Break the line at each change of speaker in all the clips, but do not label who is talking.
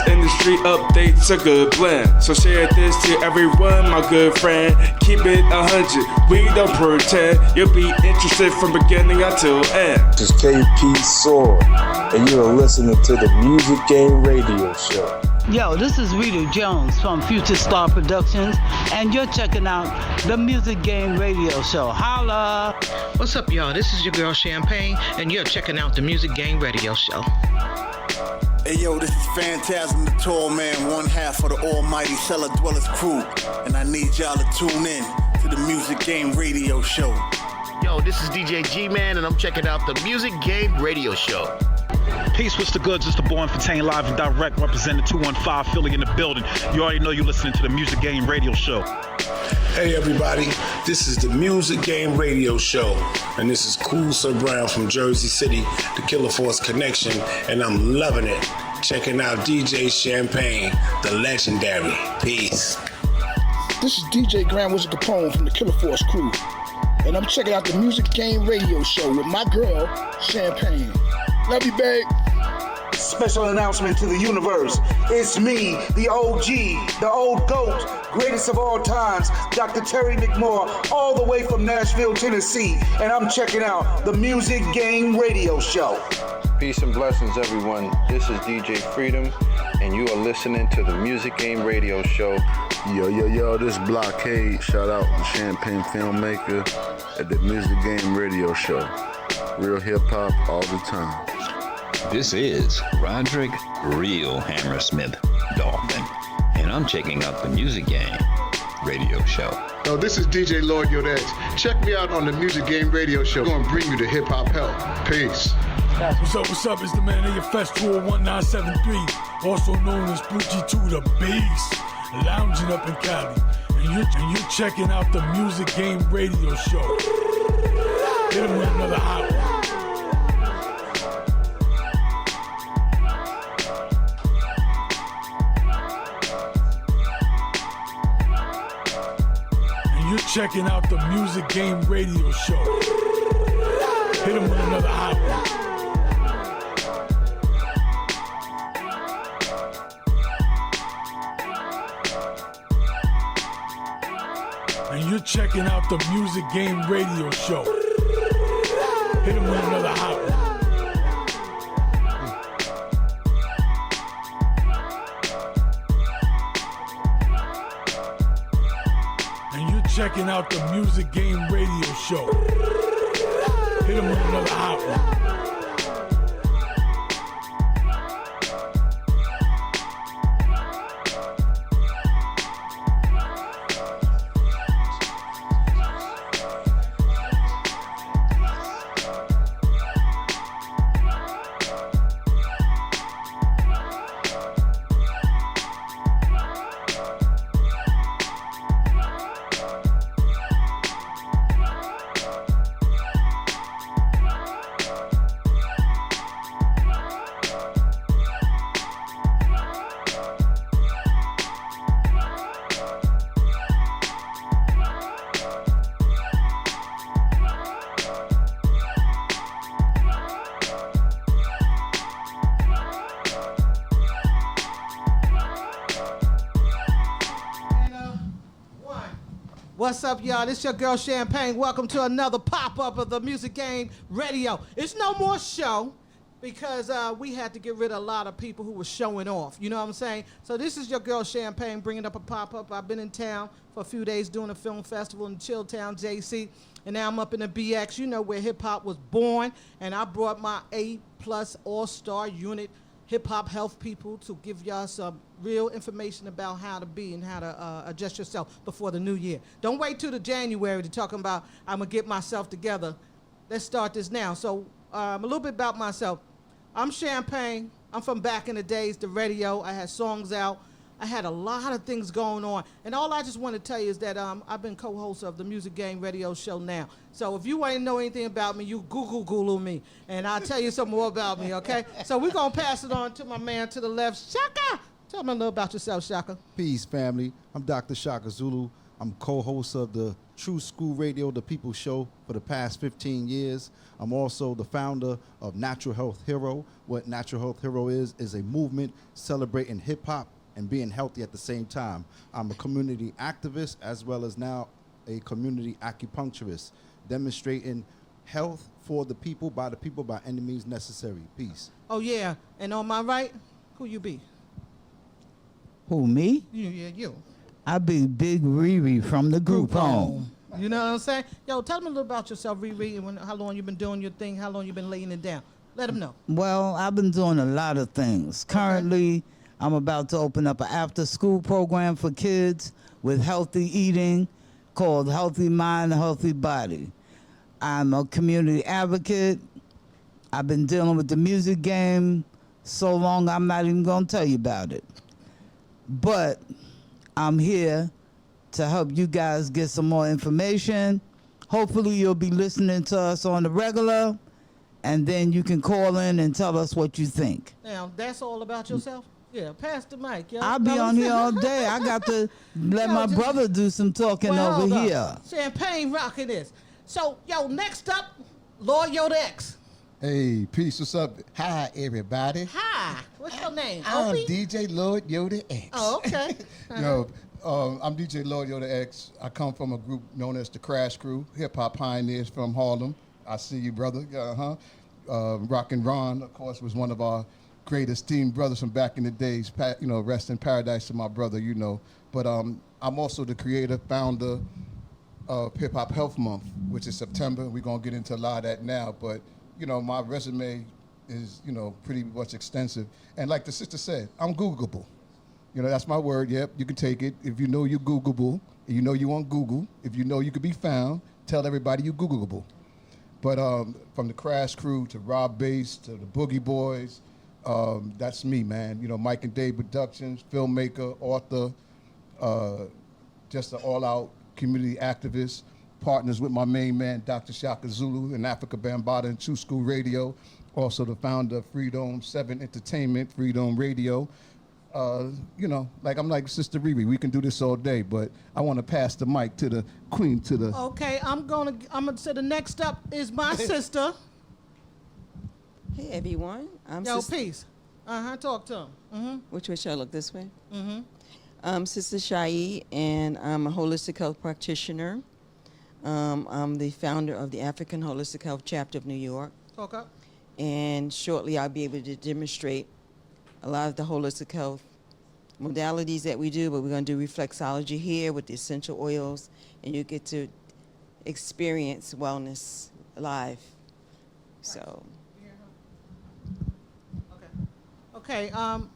latest industry updates, a good blend. So share this to everyone, my good friend. Keep it 100, we don't pretend. You'll be interested from beginning until end.
This is KP Sword, and you are listening to the Music Game Radio Show.
Yo, this is Rita Jones from Future Star Productions, and you're checking out the Music Game Radio Show. Holla!
What's up, y'all? This is your girl Champagne, and you're checking out the Music Game Radio Show.
Hey yo, this is Phantasm the Tall Man, one half of the almighty Cellar Dwellers crew, and I need y'all to tune in to the Music Game Radio Show.
Yo, this is DJ G-Man, and I'm checking out the Music Game Radio Show.
Peace, what's the goods? It's the boy Fontaine live and direct, representing 215 Philly in the building. You already know you're listening to the Music Game Radio Show.
Hey everybody, this is the Music Game Radio Show, and this is Cool Sir Brown from Jersey City, the Killer Force Connection, and I'm loving it. Checking out DJ Champagne, the legendary. Peace.
This is DJ Grand Wizard Capone from the Killer Force crew, and I'm checking out the Music Game Radio Show with my girl, Champagne. Love you, babe.
Special announcement to the universe. It's me, the OG, the old GOAT, greatest of all times, Dr. Terry McMorr, all the way from Nashville, Tennessee, and I'm checking out the Music Game Radio Show.
Peace and blessings, everyone. This is DJ Freedom, and you are listening to the Music Game Radio Show.
Yo, this Blockade. Shout out to Champagne Filmmaker at the Music Game Radio Show. Real hip-hop all the time.
This is Roderick Real Hammersmith Dolphin, and I'm checking out the Music Game Radio Show.
Yo, this is DJ Lord Yoda. Check me out on the Music Game Radio Show. I'm going to bring you the hip-hop hell. Peace.
What's up? It's the man of your Festool 1973, also known as Boogie 2 the Beast, lounging up in Cali. And you're checking out the Music Game Radio Show. Hit him with another hot one. You're checking out the Music Game Radio Show. Hit him with another hot one. And you're checking out the Music Game Radio Show. Hit him with another hot one. Checking out the Music Game Radio Show. Hit him with another hot one.
What's up, y'all? This your girl Champagne. Welcome to another pop-up of the Music Game Radio. It's no more show because we had to get rid of a lot of people who were showing off. You know what I'm saying? So this is your girl Champagne bringing up a pop-up. I've been in town for a few days doing a film festival in Chilltown, JC, and now I'm up in the BX, you know, where hip-hop was born, and I brought my A-plus all-star unit hip-hop health people to give y'all some real information about how to be and how to adjust yourself before the new year. Don't wait till the January to talk about I'm going to get myself together. Let's start this now. So a little bit about myself. I'm Champagne. I'm from back in the days, the radio. I had songs out. I had a lot of things going on. And all I just want to tell you is that I've been co-host of the Music Game Radio Show now. So if you want to know anything about me, you Google me, and I'll tell you some more about me, okay? So we're going to pass it on to my man to the left, Shaka. Tell me a little about yourself, Shaka.
Peace, family. I'm Dr. Shaka Zulu. I'm co-host of the True School Radio, The People Show, for the past 15 years. I'm also the founder of Natural Health Hero. What Natural Health Hero is a movement celebrating hip-hop and being healthy at the same time. I'm a community activist as well as now a community acupuncturist, demonstrating health for the people, by any means necessary. Peace.
Oh, yeah. And on my right, who you be?
Who, me?
You.
I be Big Riri from the group home.
You know what I'm saying? Yo, tell them a little about yourself, Riri, and how long you been doing your thing, how long you been laying it down. Let them know.
Well, I've been doing a lot of things. Currently, I'm about to open up an after-school program for kids with healthy eating called Healthy Mind, Healthy Body. I'm a community advocate. I've been dealing with the music game so long I'm not even going to tell you about it. But I'm here to help you guys get some more information. Hopefully you'll be listening to us on the regular, and then you can call in and tell us what you think.
Now, that's all about yourself? Yeah, pass the mic, yo.
I'll be on here all day. I got to let my brother do some talking over here.
Champagne rocking this. So, yo, next up, Lord Yoda X.
Hey, peace. What's up? Hi, everybody.
Hi. What's your name?
I'm
Opie?
DJ Lord Yoda X.
Oh, okay.
Yo, I'm DJ Lord Yoda X. I come from a group known as the Crash Crew, hip-hop pioneers from Harlem. I see you, brother. Rockin' Ron, of course, was one of our great esteemed brothers from back in the days. Rest in paradise to my brother, But I'm also the creator, founder of Hip Hop Health Month, which is September. We're going to get into a lot of that now. But, my resume is, pretty much extensive. And like the sister said, I'm Googleable. That's my word. Yep, you can take it. If you know you're Googleable, and you know you on Google, if you know you could be found, tell everybody you're Googleable. But from the Crash Crew to Rob Bass to the Boogie Boys, that's me, man. Mike and Dave Productions, filmmaker, author, just an all-out community activist, partners with my main man, Dr. Shaka Zulu in Africa Bambaataa and True School Radio, also the founder of Freedom 7 Entertainment, Freedom Radio. I'm like Sister Riri, we can do this all day, but I want to pass the mic to the queen,
Okay, I'm gonna say the next up is my sister.
Hey everyone, I'm
peace. Talk to him.
Which way should I look? This way?
Mm-hmm.
I'm Sister Shai, and I'm a holistic health practitioner. I'm the founder of the African Holistic Health Chapter of New York.
Talk up.
And shortly I'll be able to demonstrate a lot of the holistic health modalities that we do, but we're going to do reflexology here with the essential oils, and you get to experience wellness live. So.
Okay,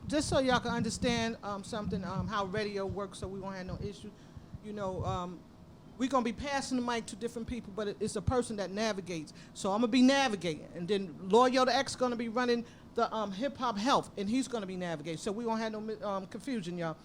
just so y'all can understand something, how radio works, so we won't have no issue. We're going to be passing the mic to different people, but it's a person that navigates. So I'm going to be navigating, and then Lord Yoda X is going to be running the hip-hop health, and he's going to be navigating. So we won't have no confusion, y'all.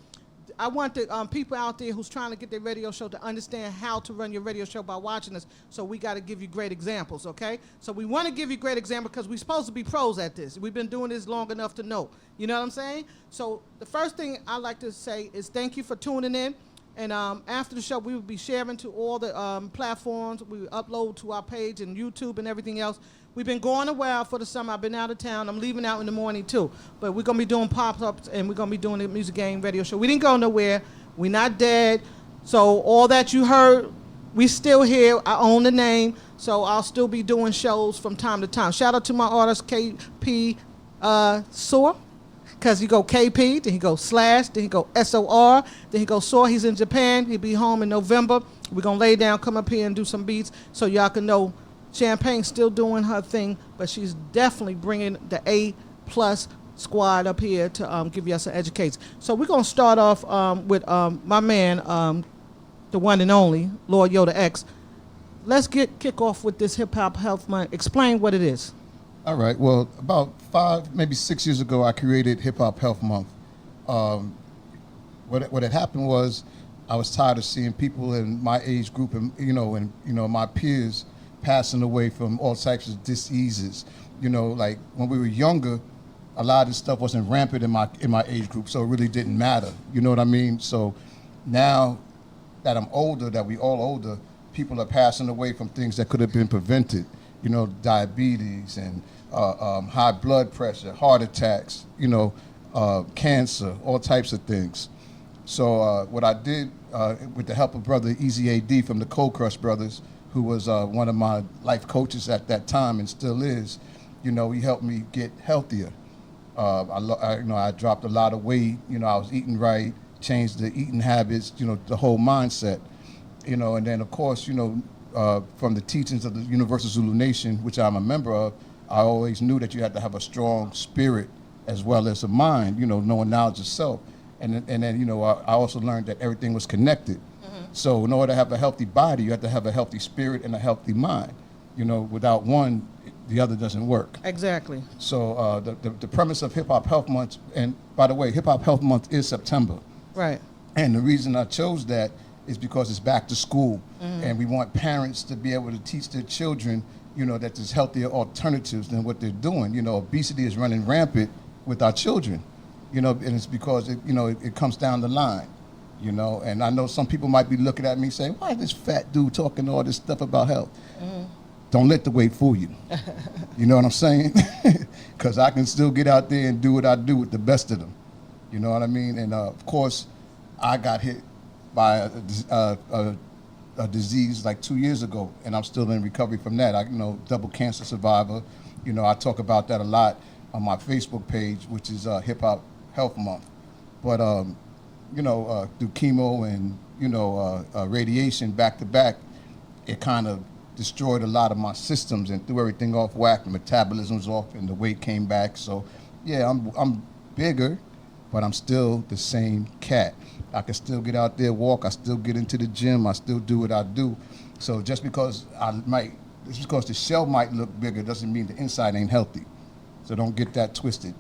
I want the people out there who's trying to get their radio show to understand how to run your radio show by watching us, so we got to give you great examples, okay? So we want to give you great examples because we're supposed to be pros at this. We've been doing this long enough to know. You know what I'm saying? So the first thing I like to say is thank you for tuning in. And after the show, we will be sharing to all the platforms. We will upload to our page and YouTube and everything else. We've been going a while for the summer. I've been out of town. I'm leaving out in the morning, too. But we're going to be doing pop-ups, and we're going to be doing the Music Game Radio Show. We didn't go nowhere. We're not dead. So all that you heard, we still here. I own the name. So I'll still be doing shows from time to time. Shout out to my artist, KP Soar. Because he go KP, then he go Slash, then he go SOR, then he go Soar. He's in Japan. He'll be home in November. We're going to lay down, come up here and do some beats so y'all can know Champagne's still doing her thing, but she's definitely bringing the A+ squad up here to give you some education. So we're going to start off with my man, the one and only, Lord Yoda X. Let's kick off with this Hip Hop Health Month. Explain what it is.
All right. Well, about 5, maybe 6 years ago, I created Hip Hop Health Month. What had happened was I was tired of seeing people in my age group and my peers passing away from all types of diseases. Like when we were younger, a lot of this stuff wasn't rampant in my age group, so it really didn't matter. You know what I mean? So now that I'm older, that we all older, people are passing away from things that could have been prevented. You know, diabetes and high blood pressure, heart attacks, you know, cancer, all types of things. So what I did with the help of Brother Easy AD from the Cold Crush Brothers, who was one of my life coaches at that time and still is, you know, he helped me get healthier. I dropped a lot of weight. You know, I was eating right, changed the eating habits, you know, the whole mindset. You know, and then of course, you know, from the teachings of the Universal Zulu Nation, which I'm a member of, I always knew that you had to have a strong spirit as well as a mind, you know, knowing knowledge of self. And then, you know, I also learned that everything was connected. So in order to have a healthy body, you have to have a healthy spirit and a healthy mind. You know, without one, the other doesn't work.
Exactly.
So the premise of Hip Hop Health Month, and by the way, Hip Hop Health Month is September.
Right.
And the reason I chose that is because it's back to school, and we want parents to be able to teach their children, you know, that there's healthier alternatives than what they're doing. You know, obesity is running rampant with our children, you know, and it's because it comes down the line, you know. And I know some people might be looking at me saying, "Why is this fat dude talking all this stuff about health?" Don't let the weight fool you. You know what I'm saying? Because I can still get out there and do what I do with the best of them. You know what I mean? And of course, I got hit by a disease like 2 years ago, and I'm still in recovery from that. Double cancer survivor. You know, I talk about that a lot on my Facebook page, which is Hip Hop Health Month. But through chemo and radiation back to back, it kind of destroyed a lot of my systems and threw everything off whack. The metabolism's off, and the weight came back. So yeah, I'm bigger, but I'm still the same cat. I can still get out there, walk. I still get into the gym. I still do what I do. So just because the shell might look bigger doesn't mean the inside ain't healthy. So don't get that twisted.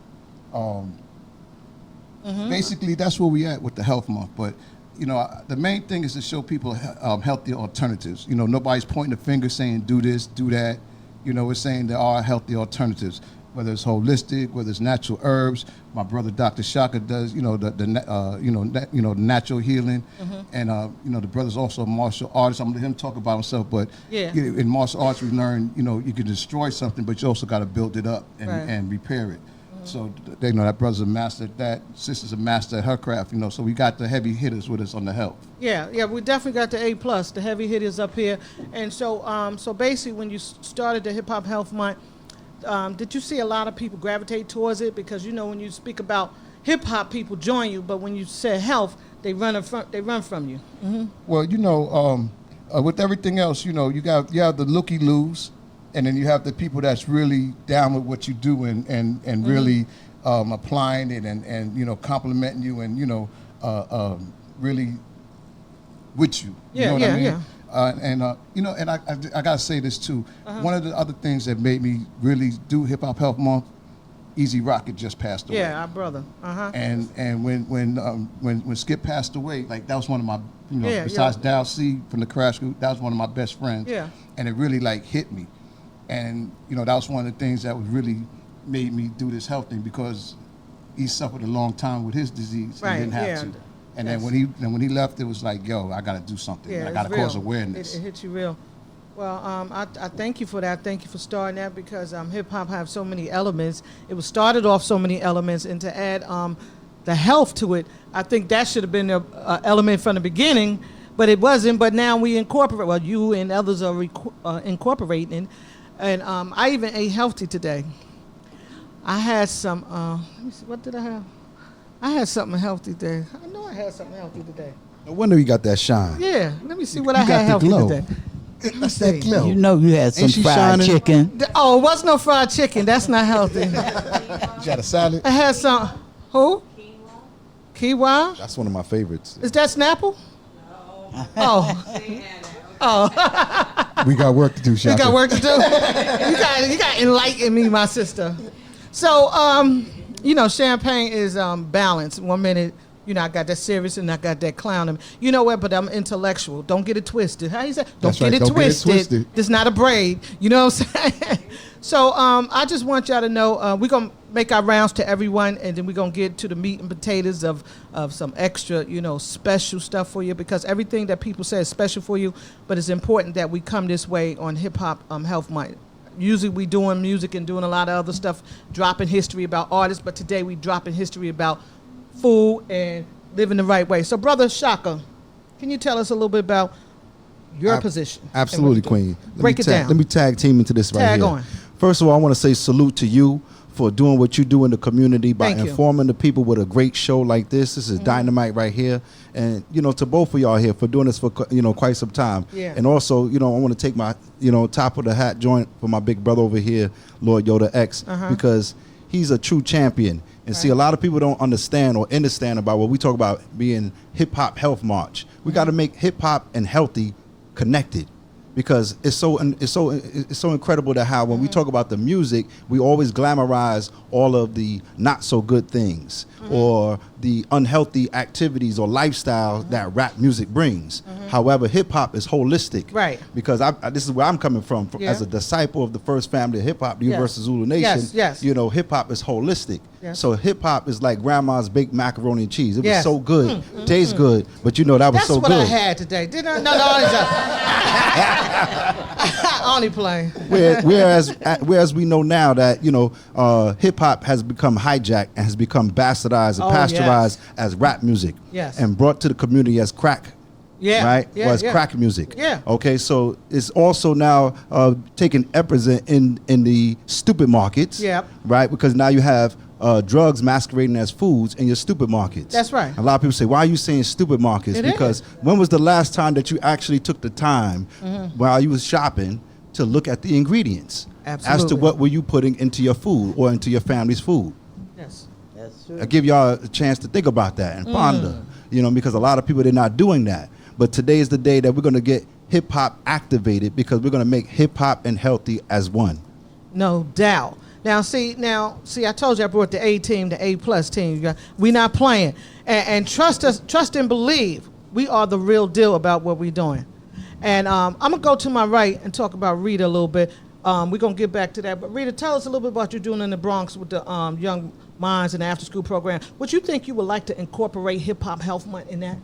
Basically, that's where we at with the health month. But the main thing is to show people healthy alternatives. Nobody's pointing a finger saying do this, do that. We're saying there are healthy alternatives, whether it's holistic, whether it's natural herbs. My brother Dr. Shaka does, the natural healing, and the brother's also a martial artist. I'm gonna let him talk about himself, but in martial arts we learn, you can destroy something, but you also got to build it up and repair it. So that brother's a master at that. Sister's a master at her craft. So we got the heavy hitters with us on the health.
Yeah, we definitely got the A+, the heavy hitters up here. And so basically, when you started the Hip Hop Health Month, did you see a lot of people gravitate towards it? Because when you speak about hip hop, people join you, but when you say health, they run from you.
Well, with everything else, you have the looky-loos, and then you have the people that's really down with what you do and really applying it and complimenting you and really with you. You know what I mean? I gotta say this too. One of the other things that made me really do Hip Hop Health Month, Easy Rocket just passed away.
Yeah, our brother.
And when Skip passed away, like that was one of my besides Dow C from the Crash Group, that was one of my best friends.
Yeah.
And it really hit me. And that was one of the things that really made me do this health thing, because he suffered a long time with his disease and didn't have to. And then when he left, it was like, yo, I got to do something. I got to cause awareness.
It hits you real. Well, I thank you for that. Thank you for starting that, because hip hop have so many elements. It was started off so many elements, and to add the health to it, I think that should have been an element from the beginning, but it wasn't. But now we incorporate. Well, you and others are incorporating, and I even ate healthy today. I had some. Let me see. What did I have? I had something healthy today. I know I had something healthy today.
No wonder you got that shine.
Yeah, let me see what I had healthy today.
That's that glow.
You had some fried chicken.
Oh, it was no fried chicken. That's not healthy.
You got a salad?
I had some. Who? Quinoa.
That's one of my favorites.
Is that Snapple? No. Oh.
We got work to do, Shaka.
We got work to do. You got to enlighten me, my sister. So, champagne is balanced. 1 minute, You know, I got that serious and I got that clown. You know what? But I'm intellectual. Don't get it twisted. How you say? Don't get it twisted. It's not a braid. You know what I'm saying? So I just want y'all to know we're going to make our rounds to everyone, and then we're going to get to the meat and potatoes of some extra, you know, special stuff for you, because everything that people say is special for you, but it's important that we come this way on Hip Hop Health Month. Usually we doing music and doing a lot of other stuff, dropping history about artists, but today we dropping history about food and living the right way. So, Brother Shaka, can you tell us a little bit about your position?
Absolutely, Queen.
Break it down.
Let me tag team into this right here.
Tag on.
First of all, I want to say salute to you for doing what you do in the community by
Thank you.
informing the people with a great show like this. This is dynamite right here. And, you know, to both of y'all here for doing this for, you know, quite some time.
Yeah.
And also, you know, I want to take my, you know, top of the hat joint for my big brother over here, Lord Yoda X, because he's a true champion. And see, a lot of people don't understand or understand about what we talk about being Hip Hop Health March. We got to make hip hop and healthy connected. Because it's so incredible that how when we talk about the music, we always glamorize all of the not so good things or the unhealthy activities or lifestyles that rap music brings. However, hip hop is holistic.
Right.
Because this is where I'm coming from as a disciple of the first family of hip hop, the Universal Zulu Nation.
Yes.
You know, hip hop is holistic.
Yes.
So hip hop is like grandma's baked macaroni and cheese. It was so good, tastes good, but you know that was so good.
That's what I had today. Did I? No, I only play.
Whereas we know now that, you know, hip hop has become hijacked and has become bastardized and pasteurized as rap music, and brought to the community as crack. Was crack music. Okay, so it's also now taking represent in the stupid markets. Right, because now you have drugs masquerading as foods in your stupid markets.
That's right.
A lot of people say, why are you saying stupid markets? Because when was the last time that you actually took the time while you was shopping to look at the ingredients as to what were you putting into your food or into your family's food?
Yes.
That's true.
I give y'all a chance to think about that and ponder, you know, because a lot of people, they're not doing that. But today is the day that we're going to get hip hop activated, because we're going to make hip hop and healthy as one.
No doubt. Now, see, I told you I brought the A team, the A+ team. We not playing. And trust us, trust and believe, we are the real deal about what we're doing. And I'm going to go to my right and talk about Rita a little bit. We're going to get back to that. But Rita, tell us a little bit about what you're doing in the Bronx with the Young Minds and the After School program. Would you think you would like to incorporate Hip Hop Health Month in that?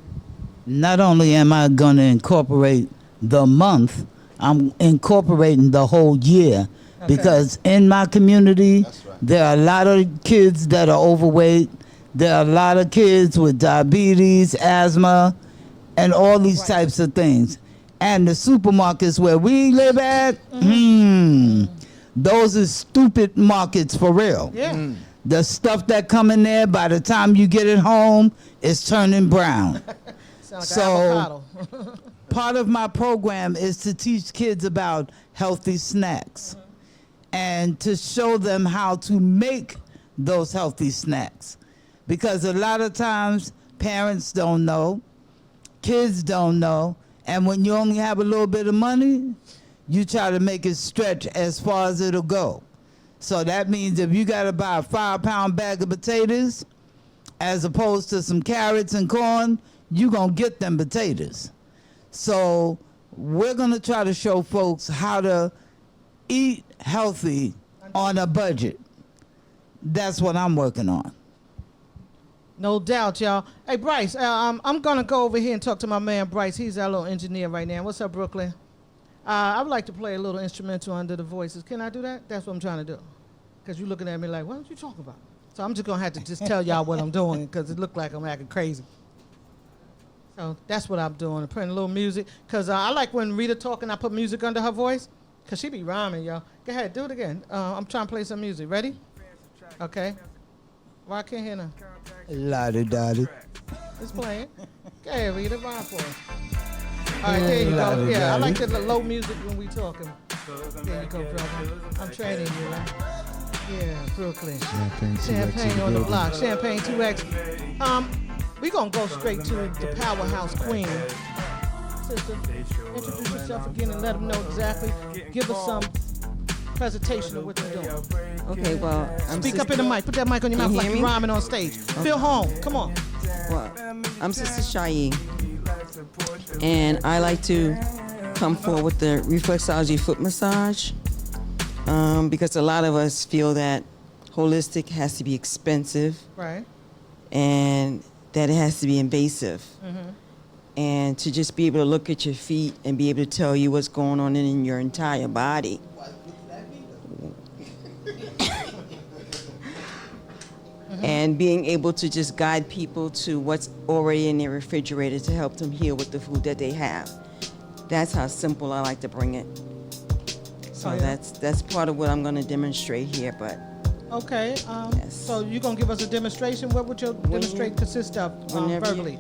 Not only am I going to incorporate the month, I'm incorporating the whole year. Because in my community, there are a lot of kids that are overweight. There are a lot of kids with diabetes, asthma, and all these types of things. And the supermarkets where we live at, those are stupid markets for real. The stuff that come in there, by the time you get it home, it's turning brown. So part of my program is to teach kids about healthy snacks and to show them how to make those healthy snacks. Because a lot of times parents don't know, kids don't know, and when you only have a little bit of money, you try to make it stretch as far as it'll go. So that means if you gotta buy a 5-pound bag of potatoes as opposed to some carrots and corn, you're gonna get them potatoes. So we're gonna try to show folks how to eat healthy on a budget. That's what I'm working on.
No doubt, y'all. Hey, Bryce, I'm going to go over here and talk to my man, Bryce. He's our little engineer right now. What's up, Brooklyn? I would like to play a little instrumental under the voices. Can I do that? That's what I'm trying to do. Because you're looking at me like, what are you talking about? So I'm just going to have to just tell y'all what I'm doing, because it looked like I'm acting crazy. So that's what I'm doing. I'm playing a little music. Because I like when Rita talking, I put music under her voice. Because she be rhyming, y'all. Go ahead, do it again. I'm trying to play some music. Ready? Okay. Well, I can't hear now.
La-di-da-di.
It's playing. Go ahead, Rita, rhyme for us. All right, there you go. Yeah, I like the low music when we talking. There you go, brother. I'm training you, right? Yeah, Brooklyn. Champagne on the block. Champagne 2X. We're going to go straight to the powerhouse queen. Sister, introduce yourself again and let them know exactly. Give us some presentation of what you're doing.
Okay, well, I'm
Speak up in the mic. Put that mic on your mouth like you're rhyming on stage. Feel home. Come on.
Well, I'm Sister Shayi, and I like to come forward with the reflexology foot massage because a lot of us feel that holistic has to be expensive,
Right.
and that it has to be invasive.
Mm-hmm.
And to just be able to look at your feet and be able to tell you what's going on in your entire body. And being able to just guide people to what's already in their refrigerator to help them heal with the food that they have. That's how simple I like to bring it. So that's part of what I'm going to demonstrate here. But
Okay. So you're gonna give us a demonstration. What would your demonstration consist of
whenever you-
verbally?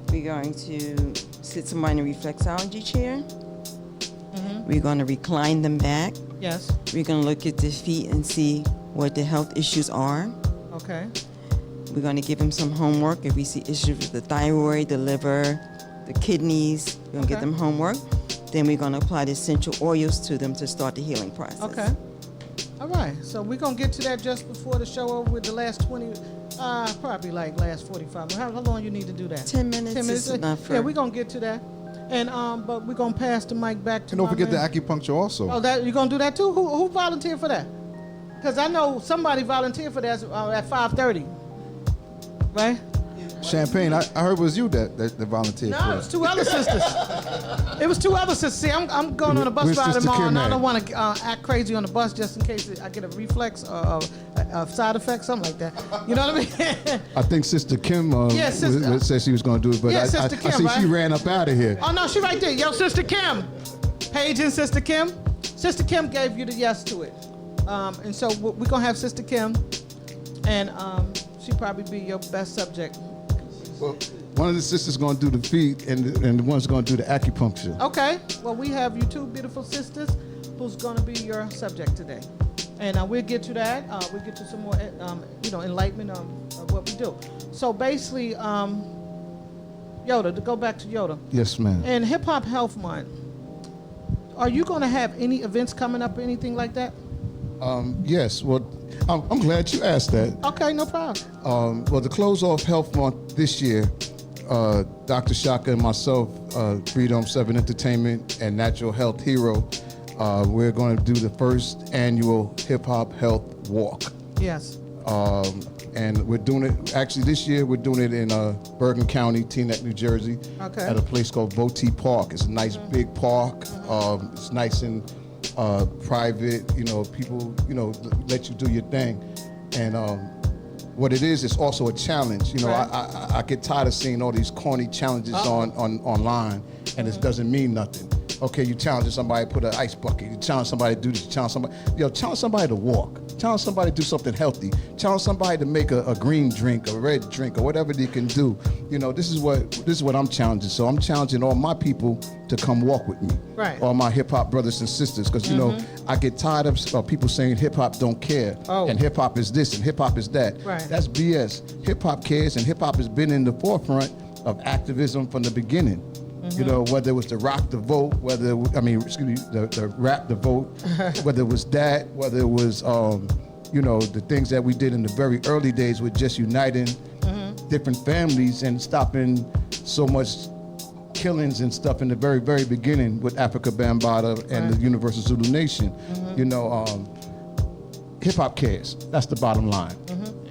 we're going to sit somebody in a reflexology chair. We're going to recline them back.
Yes.
We're going to look at their feet and see what the health issues are.
Okay.
We're going to give them some homework. If we see issues with the thyroid, the liver, the kidneys, we're going to get them homework. Then we're going to apply the essential oils to them to start the healing process.
Okay. All right. So we're gonna get to that just before the show over with the last 20, probably like last 45. How long you need to do that?
10 minutes.
10 minutes.
Is enough for
Yeah, we're gonna get to that. And but we're gonna pass the mic back to.
And don't
my
forget the
man.
acupuncture also.
Oh, that you gonna do that too? Who volunteered for that? Because I know somebody volunteered for that at 5:30. Right?
Champagne, I heard it was you that volunteered for
No,
it.
it was two other sisters. It was two other sisters. See, I'm going on a bus
Where's
ride
Sister
tomorrow,
Kim
and I
at?
don't want to act crazy on the bus just in case I get a reflex or a side effect, something like that. You know what I mean?
I think Sister Kim
Yeah, Sister-
said she was going to do it, but
Yeah,
I
Sister Kim,
see she
right?
ran up out of here.
Oh, no, she right there. Yo, Sister Kim. Paige and Sister Kim. Sister Kim gave you the yes to it. And so we're going to have Sister Kim, and she probably be your best subject.
Well, one of the sisters going to do the feet, and the one's going to do the acupuncture.
Okay. Well, we have you two beautiful sisters who's going to be your subject today. And we'll get to that. We'll get to some more, enlightenment of what we do. So basically, Yoda, to go back to Yoda.
Yes, ma'am.
And Hip Hop Health Month, are you going to have any events coming up or anything like that?
Yes. Well, I'm glad you asked that.
Okay, no problem.
Well, to close off Health Month this year, Dr. Shaka and myself, Freedom 7 Entertainment and Natural Health Hero, we're going to do the first annual Hip Hop Health Walk.
Yes.
And we're doing it, actually this year, we're doing it in Bergen County, Teaneck, New Jersey,
Okay.
at a place called Voti Park. It's a nice big park. It's nice and private, people, let you do your thing. And what it is, it's also a challenge.
Right.
I get tired of seeing all these corny challenges online, and it doesn't mean nothing. Okay, you challenge somebody to put an ice bucket. You challenge somebody to do this. You challenge somebody to walk. Challenge somebody to do something healthy. Challenge somebody to make a green drink, a red drink, or whatever they can do. This is what I'm challenging. So I'm challenging all my people to come walk with me.
Right.
All my hip hop brothers and sisters, because I get tired of people saying hip hop don't care, and hip hop is this and hip hop is that.
Right.
That's BS. Hip hop cares, and hip hop has been in the forefront of activism from the beginning. Whether it was the rock the vote, the rap the vote, whether it was that, whether it was, the things that we did in the very early days with just uniting different families and stopping so much killings and stuff in the very, very beginning with Africa Bambaataa and the Universal Zulu Nation. Hip hop cares. That's the bottom line.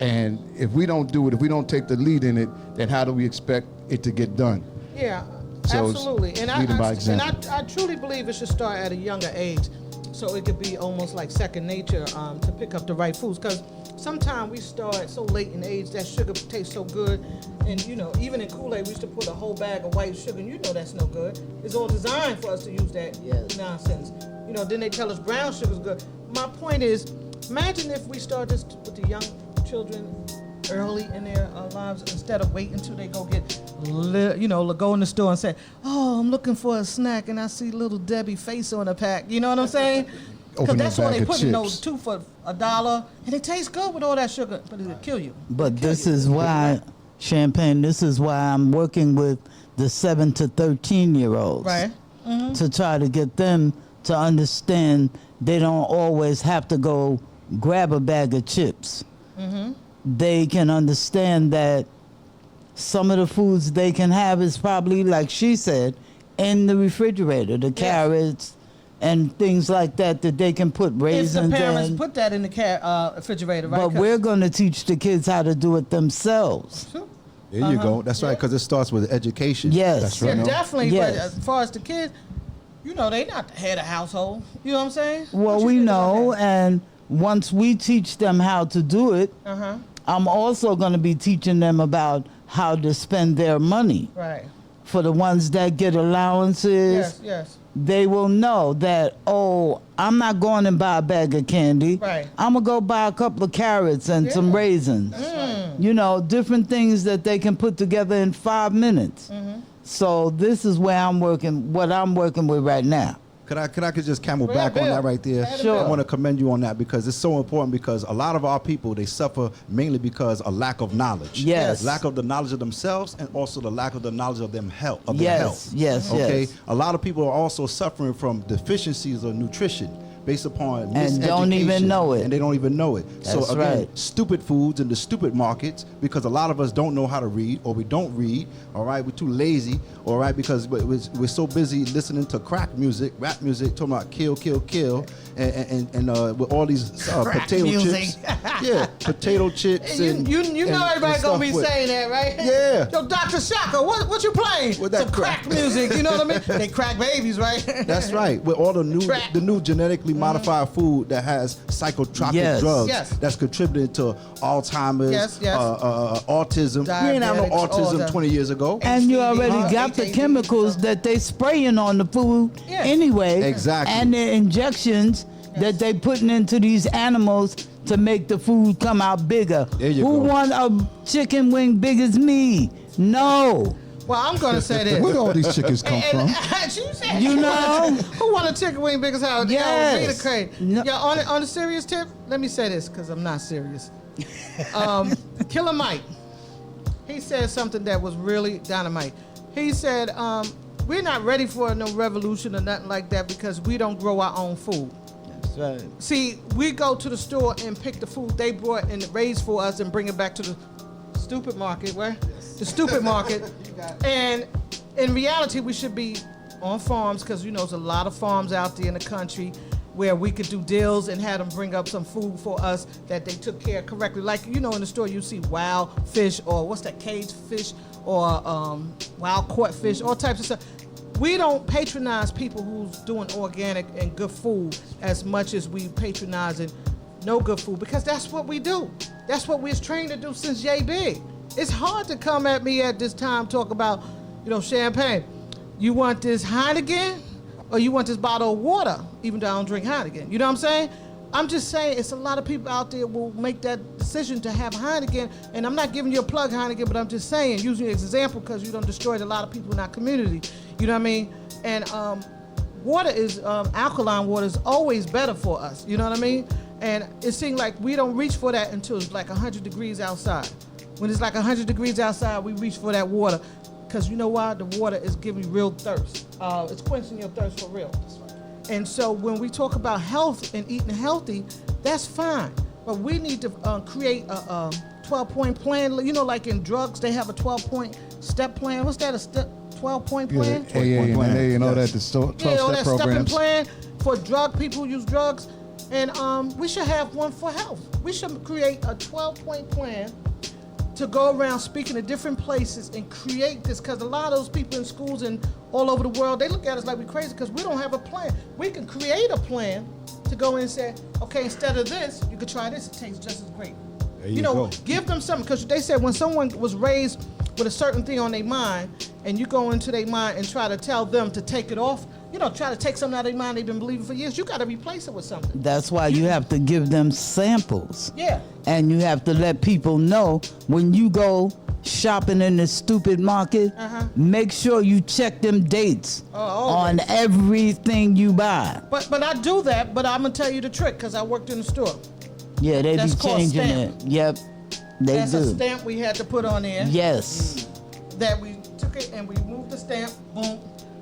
And if we don't do it, if we don't take the lead in it, then how do we expect it to get done?
Yeah,
So it's
absolutely. And
leading by example.
I truly believe it should start at a younger age, so it could be almost like second nature to pick up the right foods. Because sometimes we start so late in age, that sugar tastes so good. And, even in Kool-Aid, we used to put a whole bag of white sugar, and that's no good. It's all designed for us to use that nonsense. Then they tell us brown sugar's good. My point is, imagine if we start this with the young children early in their lives instead of waiting until they go go in the store and say, "Oh, I'm looking for a snack," and I see little Debbie face on a pack. You know what I'm saying? Because
Open
that's
a
what
bag
they
of
put in
chips.
those two for $1, and it tastes good with all that sugar, but it'll kill you.
But this is why, Champagne, this is why I'm working with the 7 to 13-year-olds.
Right.
To try to get them to understand they don't always have to go grab a bag of chips. They can understand that some of the foods they can have is probably, like she said, in the refrigerator, the carrots and things like that they can put raisins
If the parents
in.
put that in the refrigerator, right?
But we're going to teach the kids how to do it themselves.
There you go. That's right, because it starts with education.
Yes.
That's right.
Yeah, definitely.
Yes.
But as far as the kids, you know, they not the head of household. You know what I'm saying?
Well, we know, and once we teach them how to do it, I'm also going to be teaching them about how to spend their money.
Right.
For the ones that get allowances,
Yes.
they will know that, oh, I'm not going and buy a bag of candy.
Right.
I'm going to go buy a couple of carrots and some raisins. You know, different things that they can put together in 5 minutes. So this is where what I'm working with right now.
Could I just camel back on that right there?
Sure.
I want to commend you on that because it's so important because a lot of our people, they suffer mainly because of lack of knowledge.
Yes.
Lack of the knowledge of themselves and also the lack of the knowledge of their health.
Yes.
Okay. A lot of people are also suffering from deficiencies of nutrition based upon miseducation.
And don't even know it.
And they don't even know it.
That's
so again,
right.
stupid foods in the stupid markets because a lot of us don't know how to read or we don't read. All right, we're too lazy. All right, because we're so busy listening to crack music, rap music, talking about kill, and with all these potato chips. Yeah, potato chips.
And you know everybody gonna be saying that, right?
Yeah.
Yo, Dr. Shaka, what you playing?
With that
some crack music, you know what I mean? They crack babies, right?
That's right. With all the new genetically modified food that has psychotropic drugs that's contributing to Alzheimer's, autism. We ain't have no autism 20 years ago.
And you already got the chemicals that they spraying on the food anyway.
Exactly.
And the injections that they putting into these animals to make the food come out bigger.
There you
Who
go.
want a chicken wing big as me? No.
Well, I'm gonna say this.
Where do all these chickens come from?
You know?
Who want a chicken wing big as how?
Yes.
Rita crazy. Yeah, on a serious tip, let me say this because I'm not serious. Killer Mike, he said something that was really dynamite. He said, we're not ready for no revolution or nothing like that because we don't grow our own food.
That's right.
See, we go to the store and pick the food they brought and raised for us and bring it back to the stupid market, where? The stupid market. And in reality, we should be on farms because, you know, there's a lot of farms out there in the country where we could do deals and have them bring up some food for us that they took care of correctly. Like, you know, in the store, you see wild fish or what's that, caged fish or wild caught fish, all types of stuff. We don't patronize people who's doing organic and good food as much as we patronizing no good food because that's what we do. That's what we're trained to do since JB. It's hard to come at me at this time talk about, you know, champagne. You want this Heineken or you want this bottle of water, even though I don't drink Heineken. You know what I'm saying? I'm just saying it's a lot of people out there will make that decision to have Heineken, and I'm not giving you a plug Heineken, but I'm just saying, using you as an example because you done destroyed a lot of people in our community. You know what I mean? And water is, alkaline water is always better for us. You know what I mean? And it seems like we don't reach for that until it's like 100 degrees outside. When it's like 100 degrees outside, we reach for that water. Because you know why? The water is giving you real thirst. It's quenching your thirst for real. And so when we talk about health and eating healthy, that's fine. But we need to create a 12-point plan. You know, like in drugs, they have a 12-point step plan. What's that, a 12-point plan?
AA and A and all that, the 12-step
all that stepping
programs.
plan for drug people who use drugs. And we should have one for health. We should create a 12-point plan to go around speaking to different places and create this, because a lot of those people in schools and all over the world, they look at us like we're crazy because we don't have a plan. We can create a plan to go in and say, okay, instead of this, you could try this, it tastes just as great.
You know,
give them something, because they said when someone was raised with a certain thing on their mind and you go into their mind and try to tell them to take it off, you know, try to take something out of their mind they've been believing for years, you got to replace it with something.
That's why you have to give them samples.
Yeah.
And you have to let people know when you go shopping in the stupid market, make sure you check them dates on everything you buy.
But I do that, but I'm going to tell you the trick because I worked in the store.
Yeah, they
That's
be
called
changing
stamp.
it. Yep, they
That's
do.
a stamp we had to put on there.
Yes.
That we took it and we moved the stamp, boom.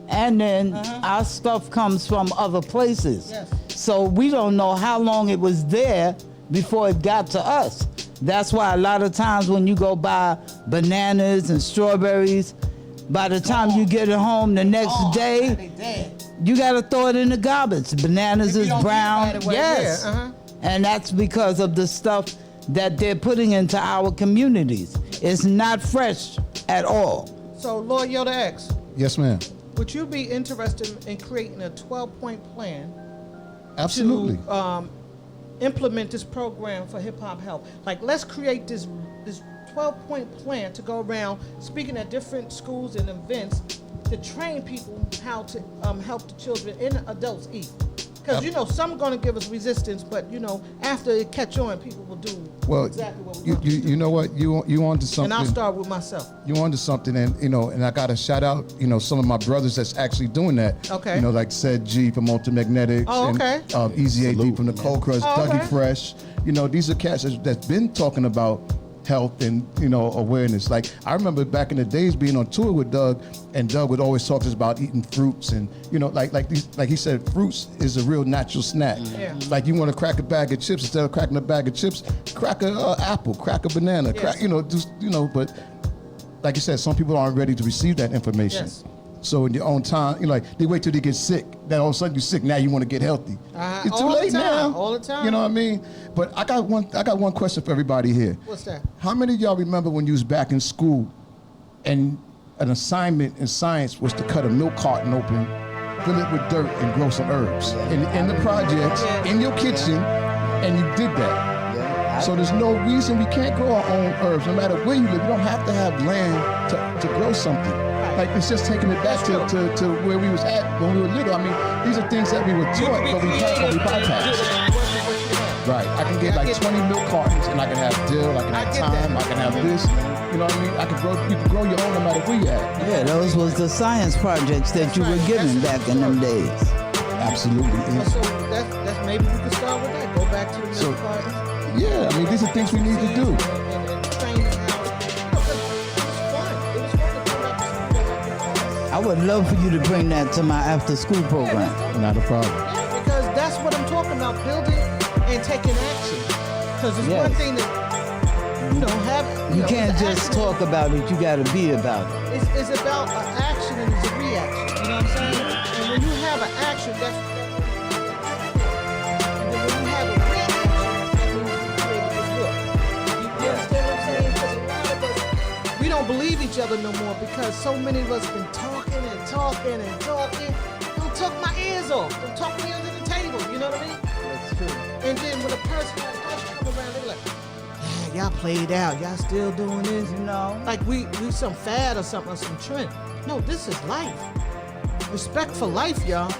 And then our stuff comes from other places.
Yes.
So we don't know how long it was there before it got to us. That's why a lot of times when you go buy bananas and strawberries, by the time you get it home the next day, you gotta throw it in the garbage. Bananas is brown. Yes. And that's because of the stuff that they're putting into our communities. It's not fresh at all.
So, Lord Yoda X,
Yes, ma'am.
would you be interested in creating a 12-point plan
Absolutely.
to implement this program for hip hop health? Like, let's create this 12-point plan to go around speaking at different schools and events to train people how to help the children and adults eat. Because, you know, some are going to give us resistance, but, you know, after it catch on, people will do exactly what we want.
You know what? You on to something.
And I'll start with myself.
You on to something, and, you know, and I got to shout out, you know, some of my brothers that's actually doing that.
Okay.
You know, like Said G from Ultramagnetics.
Oh, okay.
And Easy AD from the Cold Crush,
Oh,
Dougie
okay.
Fresh. You know, these are cats that's been talking about health and, you know, awareness. Like, I remember back in the days being on tour with Doug, and Doug would always talk to us about eating fruits, and, you know, like he said, fruits is a real natural snack.
Yeah.
Like, you want to crack a bag of chips, instead of cracking a bag of chips, crack a apple, crack a banana, crack, you know, just, you know, but like you said, some people aren't ready to receive that information.
Yes.
So in your own time, you know, like, they wait till they get sick. Then all of a sudden you're sick. Now you want to get healthy. It's too
all the
late
time,
now.
all the time.
You know what I mean? But I got one question for everybody here.
What's that?
How many of y'all remember when you was back in school, and an assignment in science was to cut a milk carton open, fill it with dirt, and grow some herbs in the projects, in your kitchen, and you did that. So there's no reason we can't grow our own herbs, no matter where you live. You don't have to have land to grow something. Like, it's just taking it back to where we was at when we were little. I mean, these are things that we were taught, but we bypassed. Right. I can get like 20 milk cartons, and I can have dill, I can have thyme, I can have this. You know what I mean? You can grow your own no matter where you at.
Yeah, those was the science projects that you were given back in them days.
Absolutely.
So that's maybe we could start with that. Go back to the milk cartons.
Yeah, I mean, these are things we need to do.
And train them how. It was fun to come back to school.
I would love for you to bring that to my after-school program.
Not a problem.
Yeah, because that's what I'm talking about, building and taking action. Because it's one thing that you don't have.
You can't just talk about it, you gotta be about it.
It's about an action and it's a reaction. You know what I'm saying? And when you have an action, and then when you have a reaction, that means you created this book. You understand what I'm saying? Because a lot of us, we don't believe each other no more because so many of us have been talking and talking and talking. Don't talk my ears off. Don't talk me under the table. You know what I mean?
That's true.
And then when a person like us come around, they're like, yeah, y'all played out. Y'all still doing this, you know? Like we some fad or something, or some trend. No, this is life. Respect for life, y'all.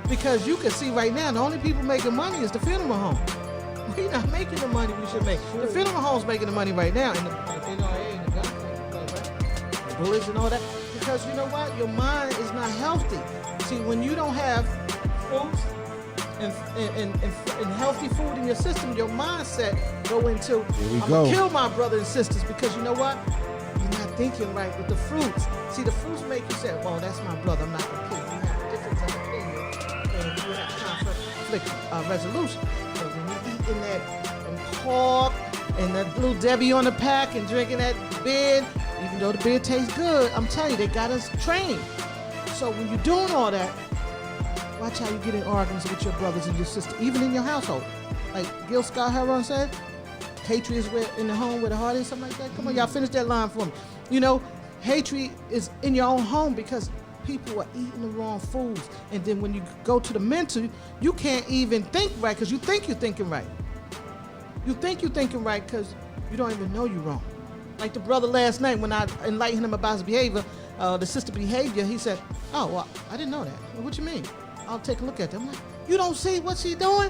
Because you can see right now, the only people making money is the funeral home. We're not making the money we should make. The funeral home's making the money right now. And the bullets and all that. Because you know what? Your mind is not healthy. See, when you don't have fruits and healthy food in your system, your mindset go into, I'm going to kill my brothers and sisters because you know what? You're not thinking right with the fruits. See, the fruits make you say, well, that's my brother, I'm not going to kill you. You have difference of opinion and you have conflict resolution. But when you're eating that pork and that little Debbie on the pack and drinking that beer, even though the beer tastes good, I'm telling you, they got us trained. So when you're doing all that, watch how you get in arguments with your brothers and your sister, even in your household. Like Gil Scott-Heron said, hatred is in the home where the heart is, something like that. Come on, y'all finish that line for me. You know, hatred is in your own home because people are eating the wrong foods. And then when you go to the mental, you can't even think right because you think you're thinking right. You think you're thinking right because you don't even know you're wrong. Like the brother last night when I enlightened him about his behavior, the sister behavior, he said, oh, well, I didn't know that. Well, what you mean? I'll take a look at them. I'm like, you don't see what she's doing?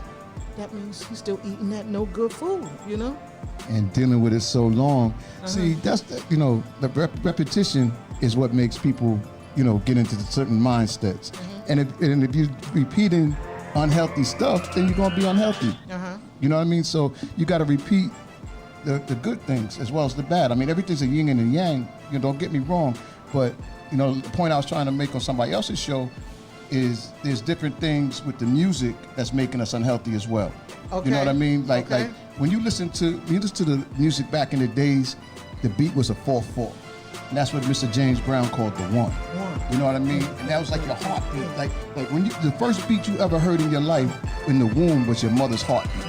That means she's still eating that no good food, you know?
And dealing with it so long. See, that's, you know, the repetition is what makes people, you know, get into certain mindsets. And if you're repeating unhealthy stuff, then you're going to be unhealthy. You know what I mean? So you got to repeat the good things as well as the bad. I mean, everything's a yin and a yang. You know, don't get me wrong. But, you know, the point I was trying to make on somebody else's show, is there's different things with the music that's making us unhealthy as well. You know what I mean? Like when you listen to the music back in the days, the beat was a 4/4. And that's what Mr. James Brown called the one. You know what I mean? And that was like your heartbeat. Like when the first beat you ever heard in your life in the womb was your mother's heartbeat.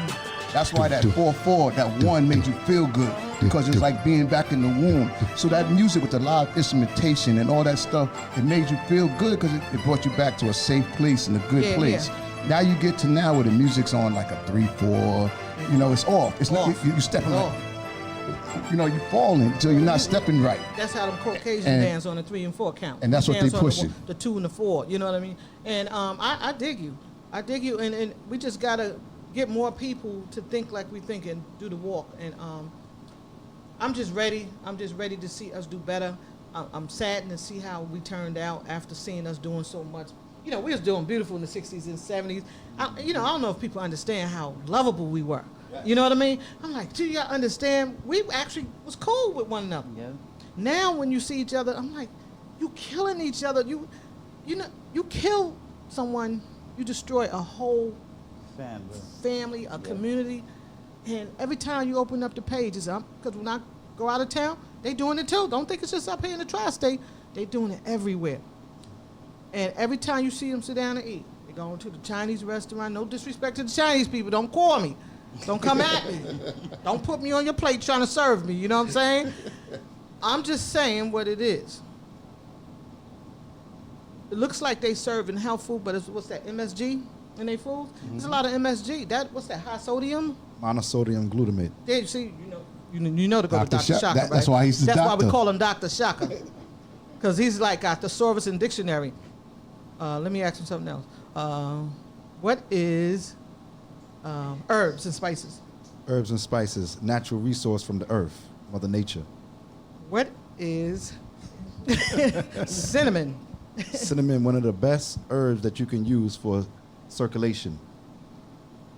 That's why that 4/4, that one made you feel good, because it's like being back in the womb. So that music with the live instrumentation and all that stuff, it made you feel good because it brought you back to a safe place and a good place. Now you get to now where the music's on like a 3/4. You know, it's off. It's not you stepping like, you know, you're falling until you're not stepping right.
That's how them Caucasian dance on the 3 and 4 count.
And that's what they pushing.
The 2 and the 4. You know what I mean? And I dig you. I dig you. And we just gotta get more people to think like we think and do the walk. And I'm just ready. I'm just ready to see us do better. I'm saddened to see how we turned out after seeing us doing so much. You know, we was doing beautiful in the 60s and 70s. I don't know if people understand how lovable we were. You know what I mean? I'm like, do y'all understand? We actually was cool with one another. Yeah. Now when you see each other, I'm like, you killing each other. You know, you kill someone, you destroy a whole family, a community. And every time you open up the pages, because when I go out of town, they doing it too. Don't think it's just up here in the tri-state. They doing it everywhere. And every time you see them sit down and eat, they going to the Chinese restaurant. No disrespect to the Chinese people. Don't call me. Don't come at me. Don't put me on your plate trying to serve me. You know what I'm saying? I'm just saying what it is. It looks like they serving health food, but what's that, MSG in their food? There's a lot of MSG. What's that, high sodium?
Monosodium glutamate.
Yeah, you see, you know to go to Dr. Shaka, right?
That's why he's the doctor.
That's why we call him Dr. Shaka. Because he's like got the thesaurus and dictionary. Let me ask him something else. What is herbs and spices?
Herbs and spices, natural resource from the earth, Mother Nature.
What is cinnamon?
Cinnamon, one of the best herbs that you can use for circulation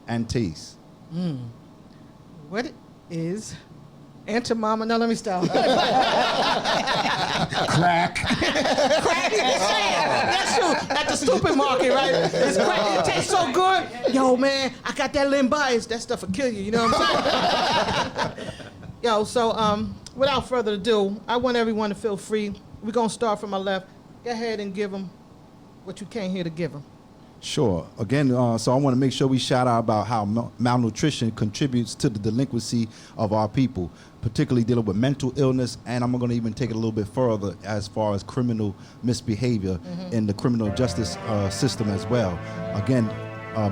and taste.
What is antimama? No, let me stop.
Crack.
Crack. That's true. At the stupid market, right? It's crack. It tastes so good. Yo, man, I got that limbias. That stuff will kill you. You know what I'm saying? Yo, so without further ado, I want everyone to feel free. We're gonna start from my left. Go ahead and give them what you came here to give them.
Sure. Again, so I want to make sure we shout out about how malnutrition contributes to the delinquency of our people, particularly dealing with mental illness, and I'm going to even take it a little bit further as far as criminal misbehavior in the criminal justice system as well. Again,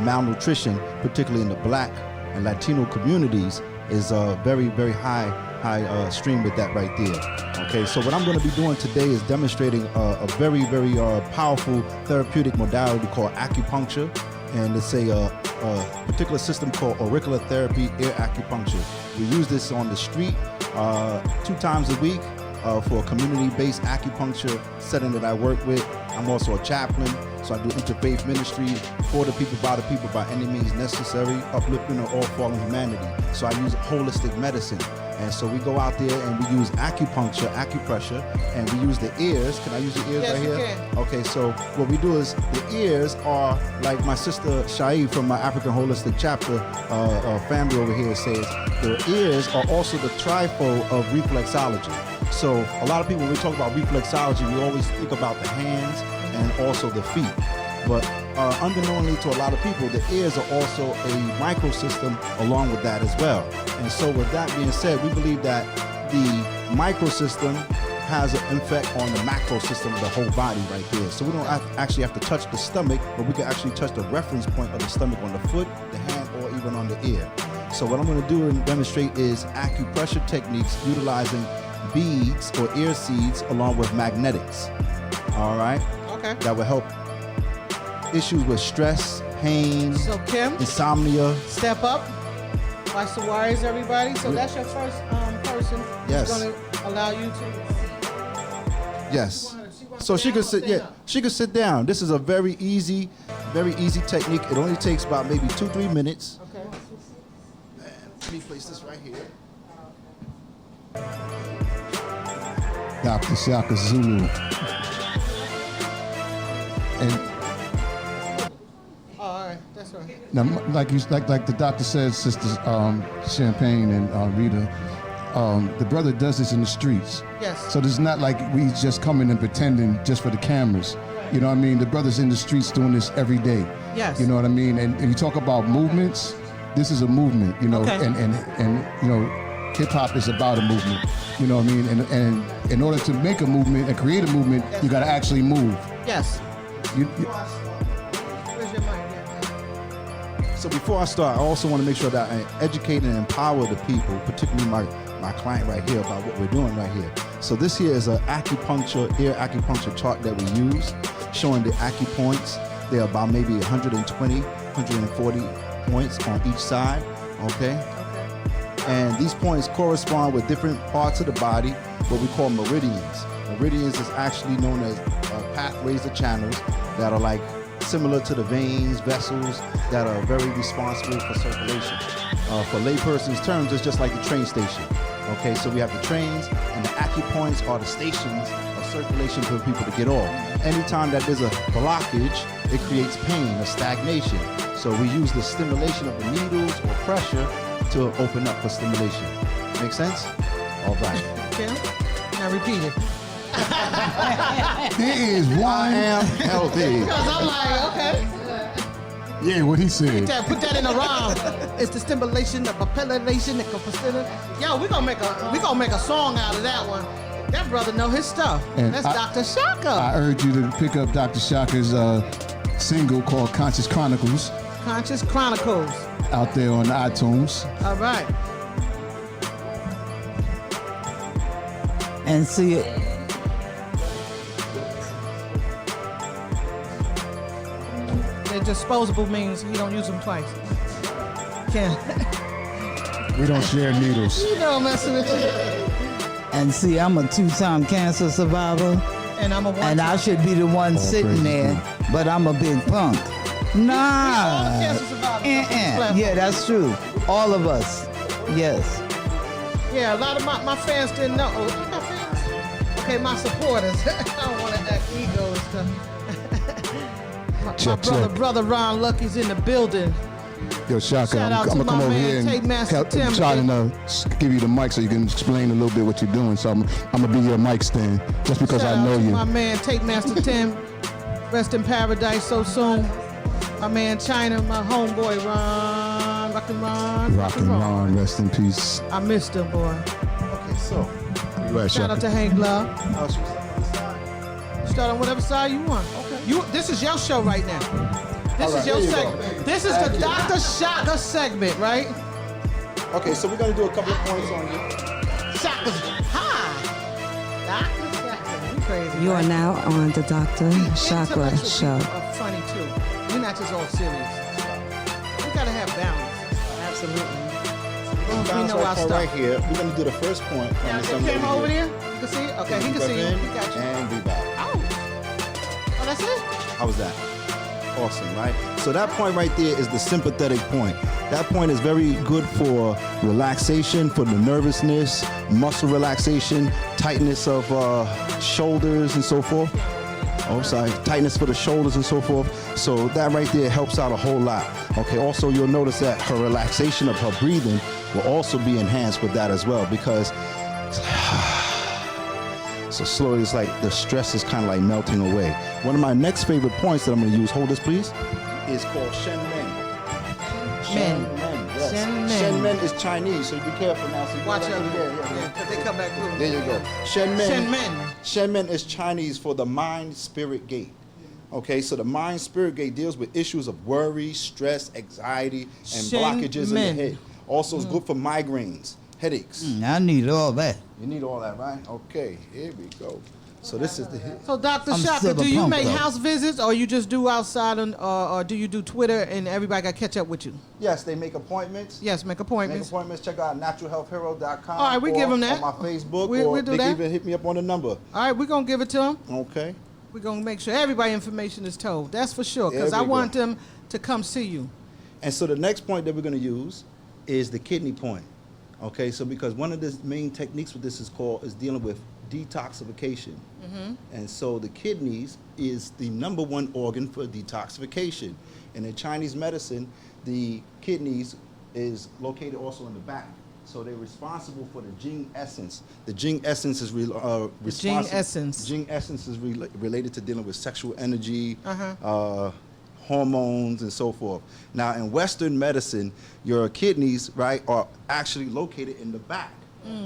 malnutrition, particularly in the Black and Latino communities, is very, very high stream with that right there. Okay, so what I'm going to be doing today is demonstrating a very, very powerful therapeutic modality called acupuncture, and it's a particular system called auricular therapy, air acupuncture. We use this on the street 2 times a week for a community-based acupuncture setting that I work with. I'm also a chaplain, so I do interfaith ministry for the people, by any means necessary, uplifting of all fallen humanity. So I use holistic medicine. And so we go out there and we use acupuncture, acupressure, and we use the ears. Can I use the ears right here?
Yes, you can.
Okay, so what we do is the ears are, like my sister Shai from my African Holistic Chapter family over here says, the ears are also the trifold of reflexology. So a lot of people, when we talk about reflexology, we always think about the hands and also the feet. But unbeknownstly to a lot of people, the ears are also a microsystem along with that as well. And so with that being said, we believe that the microsystem has an effect on the macro system of the whole body right there. So we don't actually have to touch the stomach, but we can actually touch the reference point of the stomach on the foot, the hand, or even on the ear. So what I'm going to do and demonstrate is acupressure techniques utilizing beads or ear seeds along with magnetics. All right?
Okay.
That will help issues with stress, pain,
So Kim,
insomnia.
step up. Watch the wires, everybody. So that's your first person
Yes.
who's going to allow you to.
Yes. So she could sit. Yeah, she could sit down. This is a very easy technique. It only takes about maybe 2-3 minutes.
Okay.
Let me place this right here.
Dr. Shaka Zulu. And Now, like the doctor said, Sisters Champagne and Rita, the brother does this in the streets.
Yes.
So it's not like we just coming and pretending just for the cameras. You know what I mean? The brother's in the streets doing this every day.
Yes.
You know what I mean? And you talk about movements, this is a movement, you know,
Okay.
and you know, hip hop is about a movement. You know what I mean? And in order to make a movement and create a movement, you got to actually move.
Yes.
So before I start, I also want to make sure that I educate and empower the people, particularly my client right here, about what we're doing right here. So this here is an ear acupuncture chart that we use, showing the acupoints. They're about maybe 120, 140 points on each side, okay? And these points correspond with different parts of the body, what we call meridians. Meridians is actually known as pathways or channels that are like similar to the veins, vessels that are very responsible for circulation. For layperson's terms, it's just like the train station. Okay, so we have the trains, and the acupoints are the stations of circulation for people to get off. Anytime that there's a blockage, it creates pain, a stagnation. So we use the stimulation of the needles or pressure to open up for stimulation. Make sense? All right.
Okay. Now repeat it.
There is one.
I am healthy.
Because I'm like, okay.
Yeah, what he said.
Put that in a rhyme. It's the stimulation, the propellation, the facility. Yo, we gonna make a song out of that one. That brother know his stuff.
And
That's Dr.
I
Shaka.
urge you to pick up Dr. Shaka's single called Conscious Chronicles
Conscious Chronicles.
out there on iTunes.
All right.
And see it.
They're disposable means you don't use them twice. Can't.
We don't share needles.
You know I'm messing with you.
And see, I'm a 2-time cancer survivor.
And I'm a one.
And I should be the one sitting there, but I'm a big punk. Nah. Yeah, that's true. All of us. Yes.
Yeah, a lot of my fans didn't know. Oh, you got fans? Okay, my supporters. I don't want to act ego and stuff. My brother Ron Luckie's in the building.
Yo, Shaka,
Shout out
I'm
to
gonna come
my
over
man,
here and
Tape Master
help
Tim,
try to give you the mic so you can explain a little bit what you're doing. So I'm gonna be your mic stand just because
Shout
I know
out to
you.
my man, Tape Master Tim. Rest in paradise so soon. My man China, my homeboy Ron. Rockin' Ron.
Rockin' Ron, rest in peace.
I missed him, boy.
Okay, so.
You at,
Shout out
Shaka?
to Hank Love. Start on whatever side you want. Okay. This is your show right now. This is your segment. This is the Dr. Shaka segment, right?
Okay, so we're gonna do a couple of points on you.
Shaka's high. Dr. Shaka, you crazy.
You are
right?
now on the Dr. Shaka
Intellectual
Show.
people are funny too. We're not just all serious. We gotta have balance. Absolutely. We
Balance
know our
right,
stuff.
right here. We're gonna do the first point.
Yeah,
this
the
young lady
camera over
here.
there. You can see it. Okay, he can
Breath
see you.
in
He got you.
And breathe out.
Oh, that's it.
How was that? Awesome, right? So that point right there is the sympathetic point. That point is very good for relaxation, for the nervousness, muscle relaxation, tightness of shoulders and so forth. Oh, sorry, tightness for the shoulders and so forth. So that right there helps out a whole lot. Okay, also you'll notice that her relaxation of her breathing will also be enhanced with that as well because so slowly it's like the stress is kind of like melting away. One of my next favorite points that I'm going to use, hold this please, is called Shen Men. Shen Men, yes.
Shen Men.
Shen Men is Chinese, so be careful now. So you
Watch
go
out.
right there, yeah.
Because they come back through.
There you go. Shen Men.
Shen Men.
Shen Men is Chinese for the mind-spirit gate. Okay, so the mind-spirit gate deals with issues of worry, stress, anxiety, and
Shen
blockages
Men.
in the head. Also, it's good for migraines, headaches.
I need all that.
You need all that, right? Okay, here we go. So this is the hit.
So, Dr.
I'm
Shaka,
still
do
the
you
punk,
make
though.
house visits or you just do outside or do you do Twitter and everybody got to catch up with you?
Yes, they make appointments.
Yes, make appointments.
Make appointments. Check out naturalhealthhero.com.
All right, we give them that.
On my Facebook,
We
or
do
they
that.
can even hit me up on the number.
All right, we're going to give it to them.
Okay.
We're going to make sure everybody information is told. That's for sure because
There
I
we
want
go.
them to come see you.
And so the next point that we're going to use is the kidney point. Okay, so because one of the main techniques with this is dealing with detoxification.
Mm-hmm.
And so the kidneys is the #1 organ for detoxification. And in Chinese medicine, the kidneys is located also in the back. So they're responsible for the gene essence. The gene essence is related to dealing with sexual energy, hormones, and so forth. Now, in Western medicine, your kidneys, right, are actually located in the back,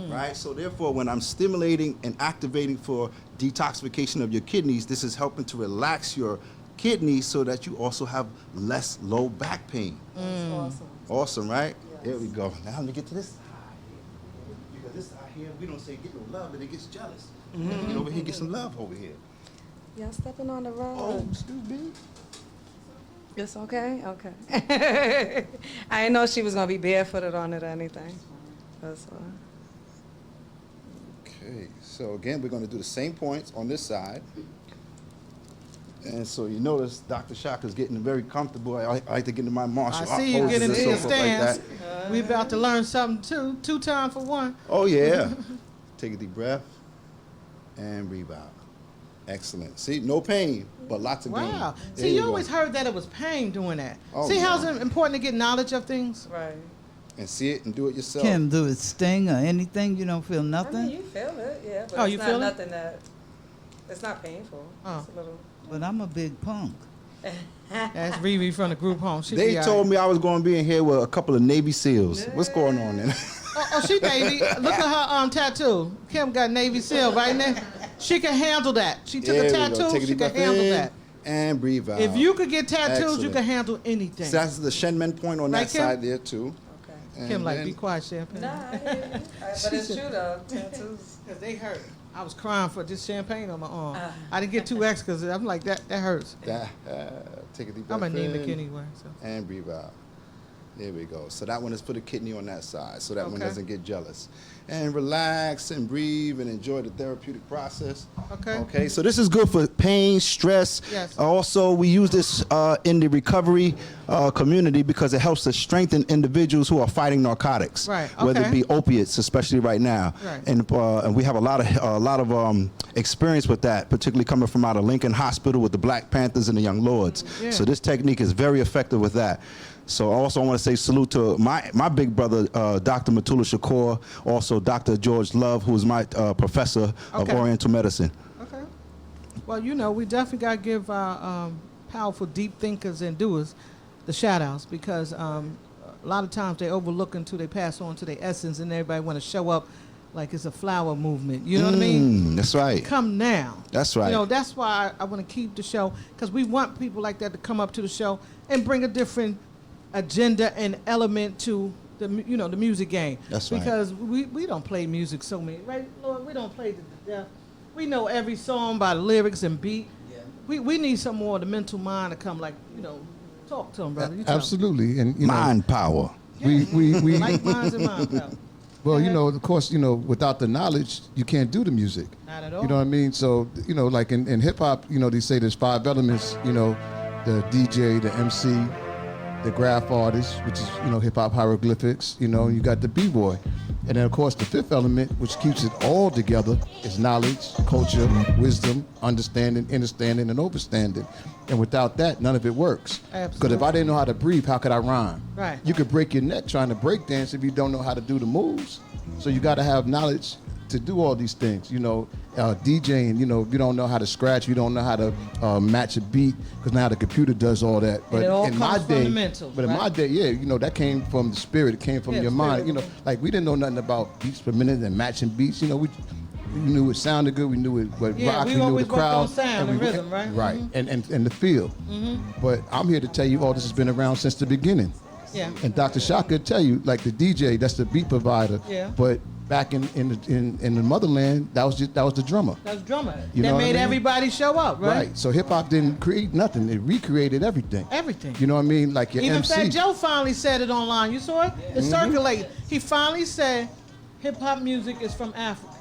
right? So therefore, when I'm stimulating and activating for detoxification of your kidneys, this is helping to relax your kidneys so that you also have less low back pain.
Awesome.
Awesome, right? Yes. There we go. Now let me get to this side. Because this side here, we don't say get no love, but it gets jealous. Get over here, get some love over here.
Y'all stepping on the rug.
Oh, excuse me.
It's okay? Okay. I didn't know she was going to be barefooted on it or anything. That's all.
Okay, so again, we're going to do the same points on this side. And so you notice Dr. Shaka is getting very comfortable. I like to get into my martial art
I see you get into your stance.
Like
We about to learn something too. 2 times for 1.
Oh, yeah. Take a deep breath and breathe out. Excellent. See, no pain, but lots of gain.
Wow.
There
See, you
go.
always heard that it was pain doing that.
Oh,
See how
yeah.
it's important to get knowledge of things?
Right.
And see it and do it yourself.
Kim, do it sting or anything? You don't feel
I
nothing?
mean, you feel it, yeah, but
Oh,
it's
you
not
feel it?
nothing that, it's not painful.
Oh.
It's a little.
But I'm a big punk.
That's Riri from the group home. She
They told me I was going to be in here with a couple of Navy SEALs. What's going on then?
Oh, she Navy. Look at her tattoo. Kim got Navy SEAL right there. She can handle that. She took
There
a
we go.
tattoo.
Take a
She
deep
can
breath
handle
in
that.
And breathe out.
If you could get tattoos, you
Excellent.
can handle anything.
So that's the Shenmen point on
Right,
that
Kim?
side there too.
Okay.
Kim, like,
then-
be quiet, Champagne.
Nah, I hear you. But it's true though. Tattoos.
Because they hurt. I was crying for just champagne on my arm. I didn't get 2 X because I'm like, that hurts.
Take a deep breath
I'm anemic
in
anyway. So.
and breathe out. There we go. So that one is for the kidney on that side, so that one
Okay.
doesn't get jealous. And relax and breathe and enjoy the therapeutic process.
Okay.
Okay, so this is good for pain, stress.
Yes.
Also, we use this in the recovery community because it helps to strengthen individuals who are fighting narcotics.
Right,
Whether it
okay.
be opiates, especially right now.
Right.
And we have a lot of experience with that, particularly coming from out of Lincoln Hospital with the Black Panthers and the Young Lords.
Yeah.
So this technique is very effective with that. So also I want to say salute to my big brother, Dr. Matula Shakur, also Dr. George Love, who is my professor of
Okay.
Oriental Medicine.
Okay. Well, you know, we definitely got to give our powerful deep thinkers and doers the shout outs because a lot of times they overlook until they pass on to their essence and everybody want to show up like it's a flower movement. You know what I mean?
That's right.
Come now.
That's right.
You know, that's why I want to keep the show because we want people like that to come up to the show and bring a different agenda and element to the the music game.
That's right.
Because we don't play music so many, right, Lord? We don't play to the death. We know every song by the lyrics and beat. Yeah. We need some more of the mental mind to come, like, talk to them, brother. You tell 'em.
Absolutely, and
Mind power.
we
Like minds and mind power.
Well, of course, without the knowledge, you can't do the music.
Not at all.
You know what I mean? So, like in hip hop, they say there's 5 elements. The DJ, the MC, the graph artist, which is hip hop hieroglyphics. You got the b-boy, and then of course the 5th element, which keeps it all together, is knowledge, culture, wisdom, understanding, understanding, and overstanding. And without that, none of it works. Because if I didn't know how to breathe, how could I rhyme?
Right.
You could break your neck trying to break dance if you don't know how to do the moves. So you got to have knowledge to do all these things. DJing, if you don't know how to scratch, you don't know how to match a beat, because now the computer does all that. But
it all
in
comes
my
from
day,
the mental,
but in
right?
my day, that came from the spirit. It came from your mind. Like we didn't know nothing about beats per minute and matching beats. We knew it sounded good. We knew it rocked.
we
We knew
always
the
worked
crowd
on sound and rhythm, right?
Right,
Mhm.
and the feel. But I'm here to tell you, all this has been around since the beginning.
Yeah.
And Dr. Shaka could tell you, like the DJ, that's the beat provider.
Yeah.
But back in the motherland, that was the drummer.
That was drummer.
You know
That
what I
made
mean?
everybody show up, right?
Right. So hip hop didn't create nothing; it recreated everything.
Everything.
You know what I mean? Like your
Even
MC.
Fat Joe finally said it online. You saw it? It circulated. He finally said hip hop music is from Africa.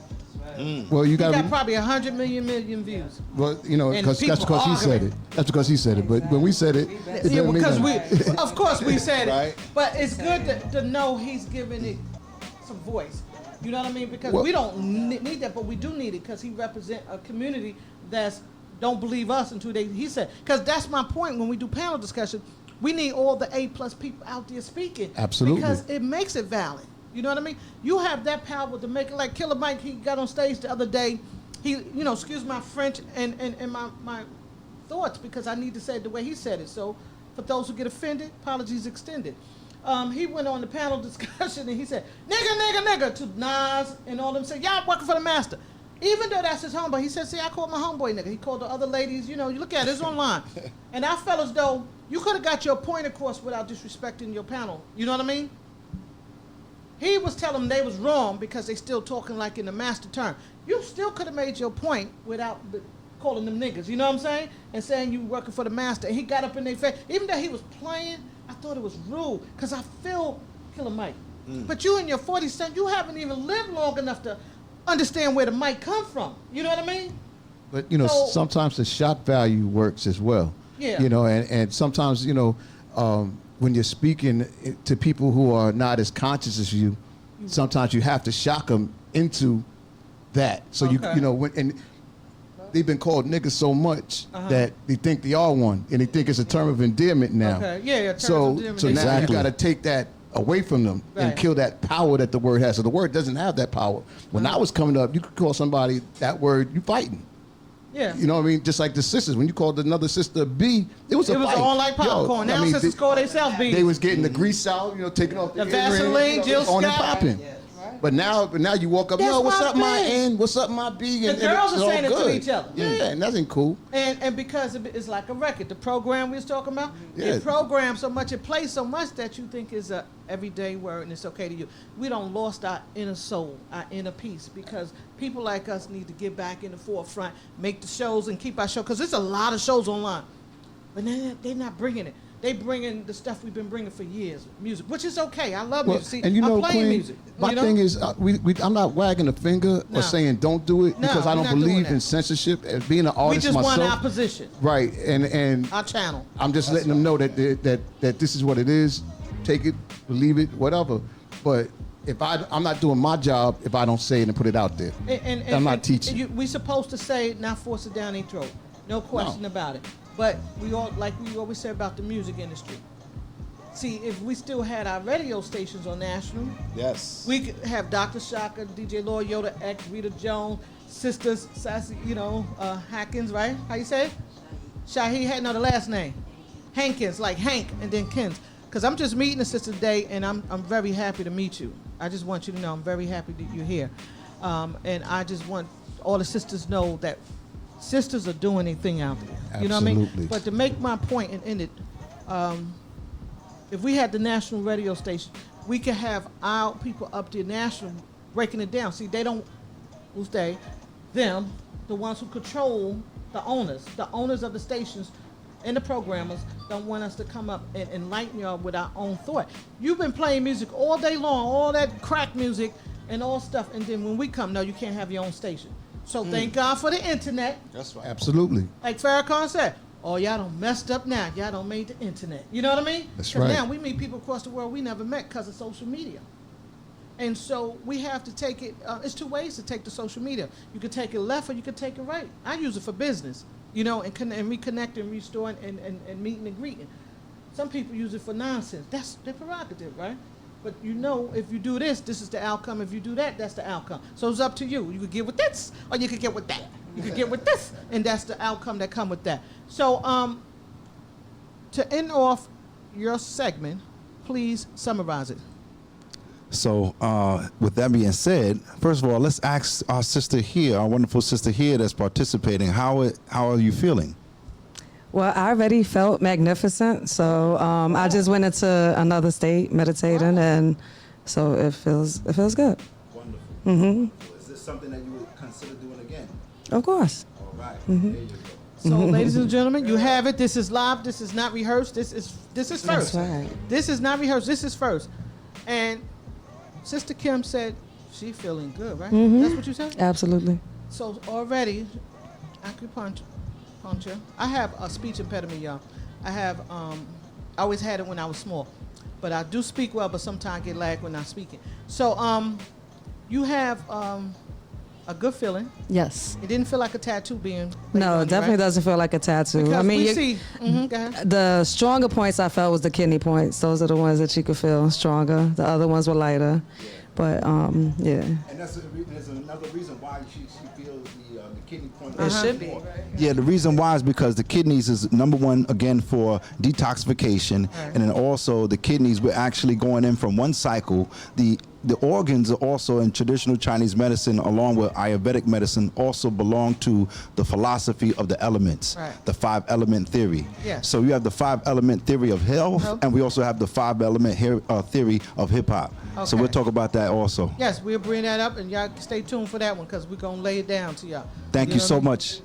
Well, you
He
got
got probably 100 million views.
Well,
And
because that's
people
because he said
arguing.
it. That's because he said it. But when we said it, it
Yeah,
doesn't mean
because
nothing.
of course we said
Right.
it. But it's good to know he's giving it some voice. You know what I mean? Because
Well-
we don't need that, but we do need it because he represents a community that's don't believe us until he said. Because that's my point when we do panel discussion. We need all the A+ people out there speaking.
Absolutely.
Because it makes it valid. You know what I mean? You have that power to make it. Like Killer Mike, he got on stage the other day. He, excuse my French and my thoughts, because I need to say it the way he said it. So for those who get offended, apologies extended. He went on the panel discussion and he said, nigga, to Nas and all them. Said, y'all working for the master. Even though that's his homeboy, he said, see, I called my homeboy nigga. He called the other ladies, you look at it, it's online. And I felt as though you could have got your point across without disrespecting your panel. You know what I mean? He was telling them they was wrong because they still talking like in the master term. You still could have made your point without calling them niggas, you know what I'm saying? And saying you working for the master. And he got up in their face. Even though he was playing, I thought it was rude because I feel Killer Mike. But you in your 40s, son, you haven't even lived long enough to understand where the mic come from. You know what I mean?
But, sometimes the shock value works as well.
Yeah.
And sometimes, when you're speaking to people who are not as conscious as you, sometimes you have to shock them into that. So and they've been called niggas so much that they think they are one, and they think it's a term of endearment now.
Okay. Yeah.
So now you got to take that away from them and kill that power that the word has. So the word doesn't have that power. When I was coming up, you could call somebody that word, you fighting.
Yeah.
You know what I mean? Just like the sisters. When you called another sister B, it was a fight.
It was all like popcorn. Now sisters call themselves B.
They was getting the grease out, taking off the
Vaseline, Jill
on and
Scott.
popping. But now you walk up,
That's
what's
my
up, my
thing.
N? What's up, my B?
The girls
it's
are
all
saying it
good.
to each other.
Yeah, and that ain't cool.
And because it's like a record, the program we was talking about, it programs so much, it plays so much that you think is a everyday word and it's okay to you. We don't lost our inner soul, our inner peace, because people like us need to get back in the forefront, make the shows and keep our show, because there's a lot of shows online, but they're not bringing it. They bring in the stuff we've been bringing for years, music, which is okay. I love music. See,
and
I'm playing
Queen,
music.
My thing is, I'm not wagging a finger or saying don't do it, because I don't believe in censorship. As being an artist myself,
we just want our position.
Right, and
our channel.
I'm just letting them know that this is what it is. Take it, believe it, whatever. But if I'm not doing my job if I don't say it and put it out there. And I'm not teaching.
We supposed to say it, not force it down their throat. No question about it. But we always say about the music industry. See, if we still had our radio stations on national,
yes,
we could have Dr. Shaka, DJ Lord Yoda, X, Rita Jones, Sisters, Sassy, Hankins, right? How you say it? Shahi had the last name. Hankins, like Hank and then Kins. Because I'm just meeting the sister today, and I'm very happy to meet you. I just want you to know I'm very happy that you're here. And I just want all the sisters know that sisters are doing their thing out there. You know what I mean? But to make my point and end it, if we had the national radio station, we could have our people up there national breaking it down. See, they don't, who's they? Them, the ones who control the owners of the stations and the programmers don't want us to come up and enlighten y'all with our own thought. You've been playing music all day long, all that crack music and all stuff, and then when we come, no, you can't have your own station. So thank God for the internet.
That's right.
Absolutely.
Like Farrakhan said, y'all done messed up now. Y'all done made the internet. You know what I mean?
That's right.
Now we meet people across the world we never met because of social media. And so we have to take it, it's two ways to take the social media. You can take it left or you can take it right. I use it for business, and reconnect and restore and meeting and greeting. Some people use it for nonsense. That's their prerogative, right? But if you do this, this is the outcome. If you do that, that's the outcome. So it's up to you. You could get with this, or you could get with that. You could get with this, and that's the outcome that come with that. So to end off your segment, please summarize it.
So with that being said, first of all, let's ask our sister here, our wonderful sister here that's participating, how are you feeling?
Well, I already felt magnificent, so I just went into another state meditating, and so it feels good.
Wonderful.
Mm-hmm.
So is this something that you would consider doing again?
Of course.
All right.
Mm-hmm.
There you go.
So, ladies and gentlemen, you have it. This is live. This is not rehearsed. This is first.
That's right.
This is not rehearsed. This is first. And Sister Kim said she feeling good, right?
Mm-hmm.
That's what you said?
Absolutely.
So already, acupuncture. I have a speech impediment, y'all. I always had it when I was small, but I do speak well, but sometimes I get lag when I'm speaking. So you have A good feeling.
Yes.
It didn't feel like a tattoo being.
No,
it
it definitely doesn't feel like a tattoo.
Because
I mean,
we see. Go ahead.
the stronger points I felt was the kidney points. Those are the ones that you could feel stronger. The other ones were lighter. But yeah.
And there's another reason why she feels the kidney point.
It should be.
Yeah, the reason why is because the kidneys is number one, again, for detoxification. And then also the kidneys, we're actually going in from one cycle. The organs are also in traditional Chinese medicine, along with Ayurvedic medicine, also belong to the philosophy of the elements, the 5-element theory.
Yes.
So you have the 5-element theory of health, and we also have the 5-element theory of hip hop. So
Okay.
we'll talk about that also.
Yes, we'll bring that up, and y'all stay tuned for that one because we're gonna lay it down to y'all.
Thank you
know
so
what I mean?
much.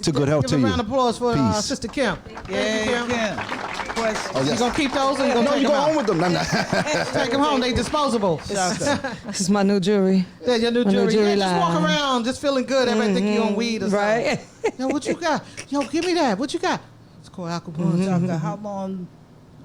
To good health to
Give
you.
a round of applause for
Peace.
Sister Kim.
Yeah,
Kim.
Oh,
You gonna keep those or you gonna
No,
take
you
them
go
out?
home with them.
Take them home. They disposable.
This is my new jewelry.
Yeah, your new
My
jewelry. Yeah, just walk
line.
around, just feeling good. Everybody think you on weed or something.
Right.
Yo, what you got? Yo, give me that. What you got? It's called alcohol.
Shaka, how long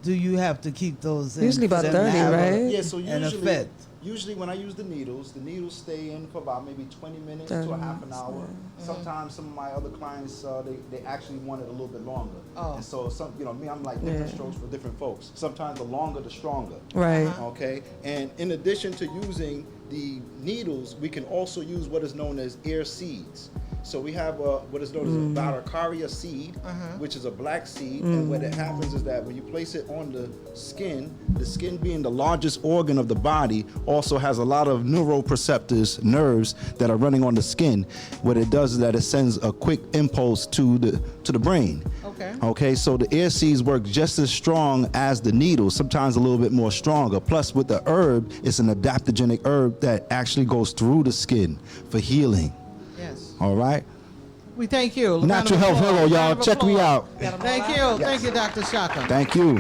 do you have to keep those in?
Usually about
for them to
30,
have
right?
Yeah, so
an effect?
usually when I use the needles stay in for about maybe 20 minutes to a half an hour. Sometimes some of my other clients, they actually want it a little bit longer. And so me, I'm like different strokes for different folks. Sometimes the longer, the stronger.
Right.
Okay. And in addition to using the needles, we can also use what is known as ear seeds. So we have what is known as a Baracaria seed, which is a black seed. And what it happens is that when you place it on the skin being the largest organ of the body, also has a lot of neuroreceptors, nerves that are running on the skin. What it does is that it sends a quick impulse to the brain.
Okay.
Okay, so the ear seeds work just as strong as the needles, sometimes a little bit more stronger. Plus with the herb, it's an adaptogenic herb that actually goes through the skin for healing.
Yes.
All right.
We thank you.
Natural Health Hero, y'all. Check me out.
Thank you. Thank you, Dr. Shaka.
Thank you.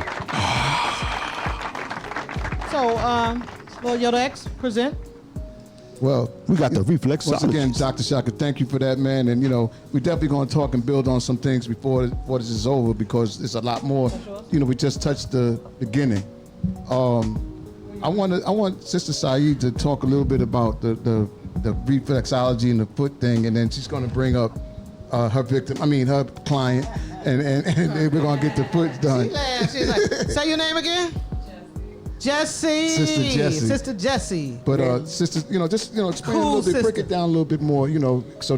So, Lord Yoda X, present.
Well,
we got the reflexology.
Once again, Dr. Shaka, thank you for that, man. And we're definitely going to talk and build on some things before this is over because there's a lot more. We just touched the beginning. I want Sister Saeed to talk a little bit about the reflexology and the foot thing, and then she's going to bring up her client, and we're going to get the foot done.
She laughed. She's like, say your name again. Jessie.
Sister Jessie.
Sister Jessie.
But sister, just explain
Cool
a little bit, break
sister.
it down a little bit more, so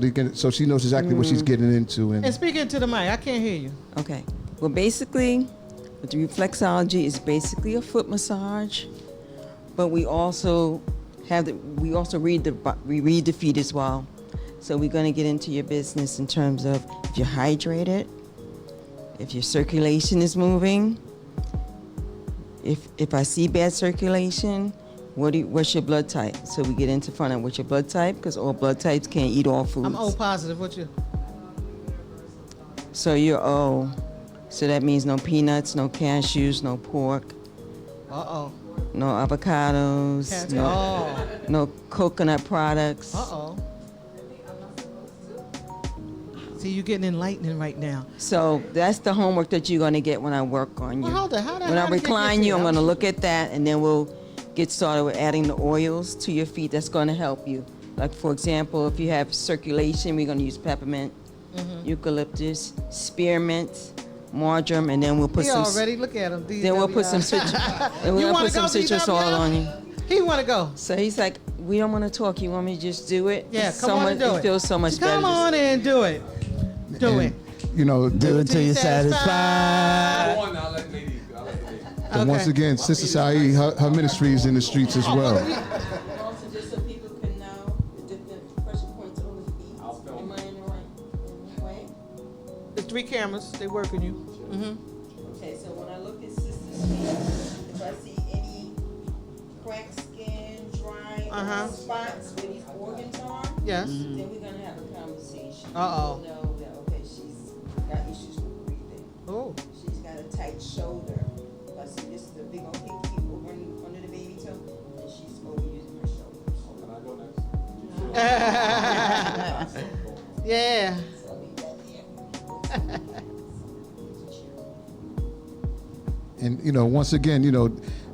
she knows exactly what she's getting into.
And speak into the mic. I can't hear you.
Okay. Well, basically, with the reflexology is basically a foot massage, but we also read the feet as well. So we're going to get into your business in terms of if you're hydrated, if your circulation is moving. If I see bad circulation, what's your blood type? So we get into front of what's your blood type, because all blood types can't eat all foods.
I'm O positive. What you?
So you're O. So that means no peanuts, no cashews, no pork.
Uh-oh.
No avocados. No coconut products.
Uh-oh. See, you're getting enlightening right now.
So that's the homework that you're going to get when I work on you.
Well, hold on. When
I recline you, I'm going to look at that, and then we'll get started with adding the oils to your feet. That's going to help you. Like, for example, if you have circulation, we're going to use peppermint, eucalyptus, spearmint, marjoram, and then we'll put some.
already look at him.
Then we'll put some citrus. Then we'll put some citrus oil on you.
He want to go.
So he's like, we don't want to talk. You want me to just do it?
Yeah,
It's
come on and do it.
It feels so much better.
Come on and do it. Do it.
Do it till you're satisfied.
And once again, Sister Saeed, her ministry is in the streets as well.
Also, just so people can know the pressure points on the feet. Am I in the right way?
There's 3 cameras. They working you.
Okay, so when I look at Sister's feet, if I see any cracked skin, dry spots where these organs are,
Yes.
then we're gonna have a conversation.
Uh-oh.
You'll know that she's got issues with breathing.
Oh.
She's got a tight shoulder. I see this is a big old keep over under the baby toe, and she's overusing her shoulders. Can I go next?
Yeah.
And once again,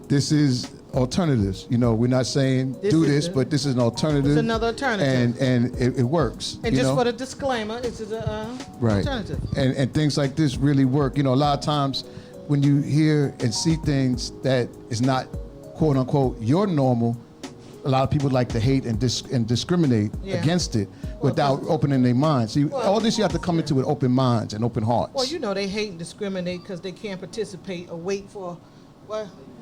this is alternatives. You know, we're not saying do this, but this is an alternative.
It's another alternative.
And it works.
And just for the disclaimer, it's an
right.
alternative.
And things like this really work. You know, a lot of times when you hear and see things that is not, quote unquote, your normal, a lot of people like to hate and discriminate against it without opening their minds. See, all this you have to come into with open minds and open hearts.
Well, you know, they hate and discriminate because they can't participate or wait for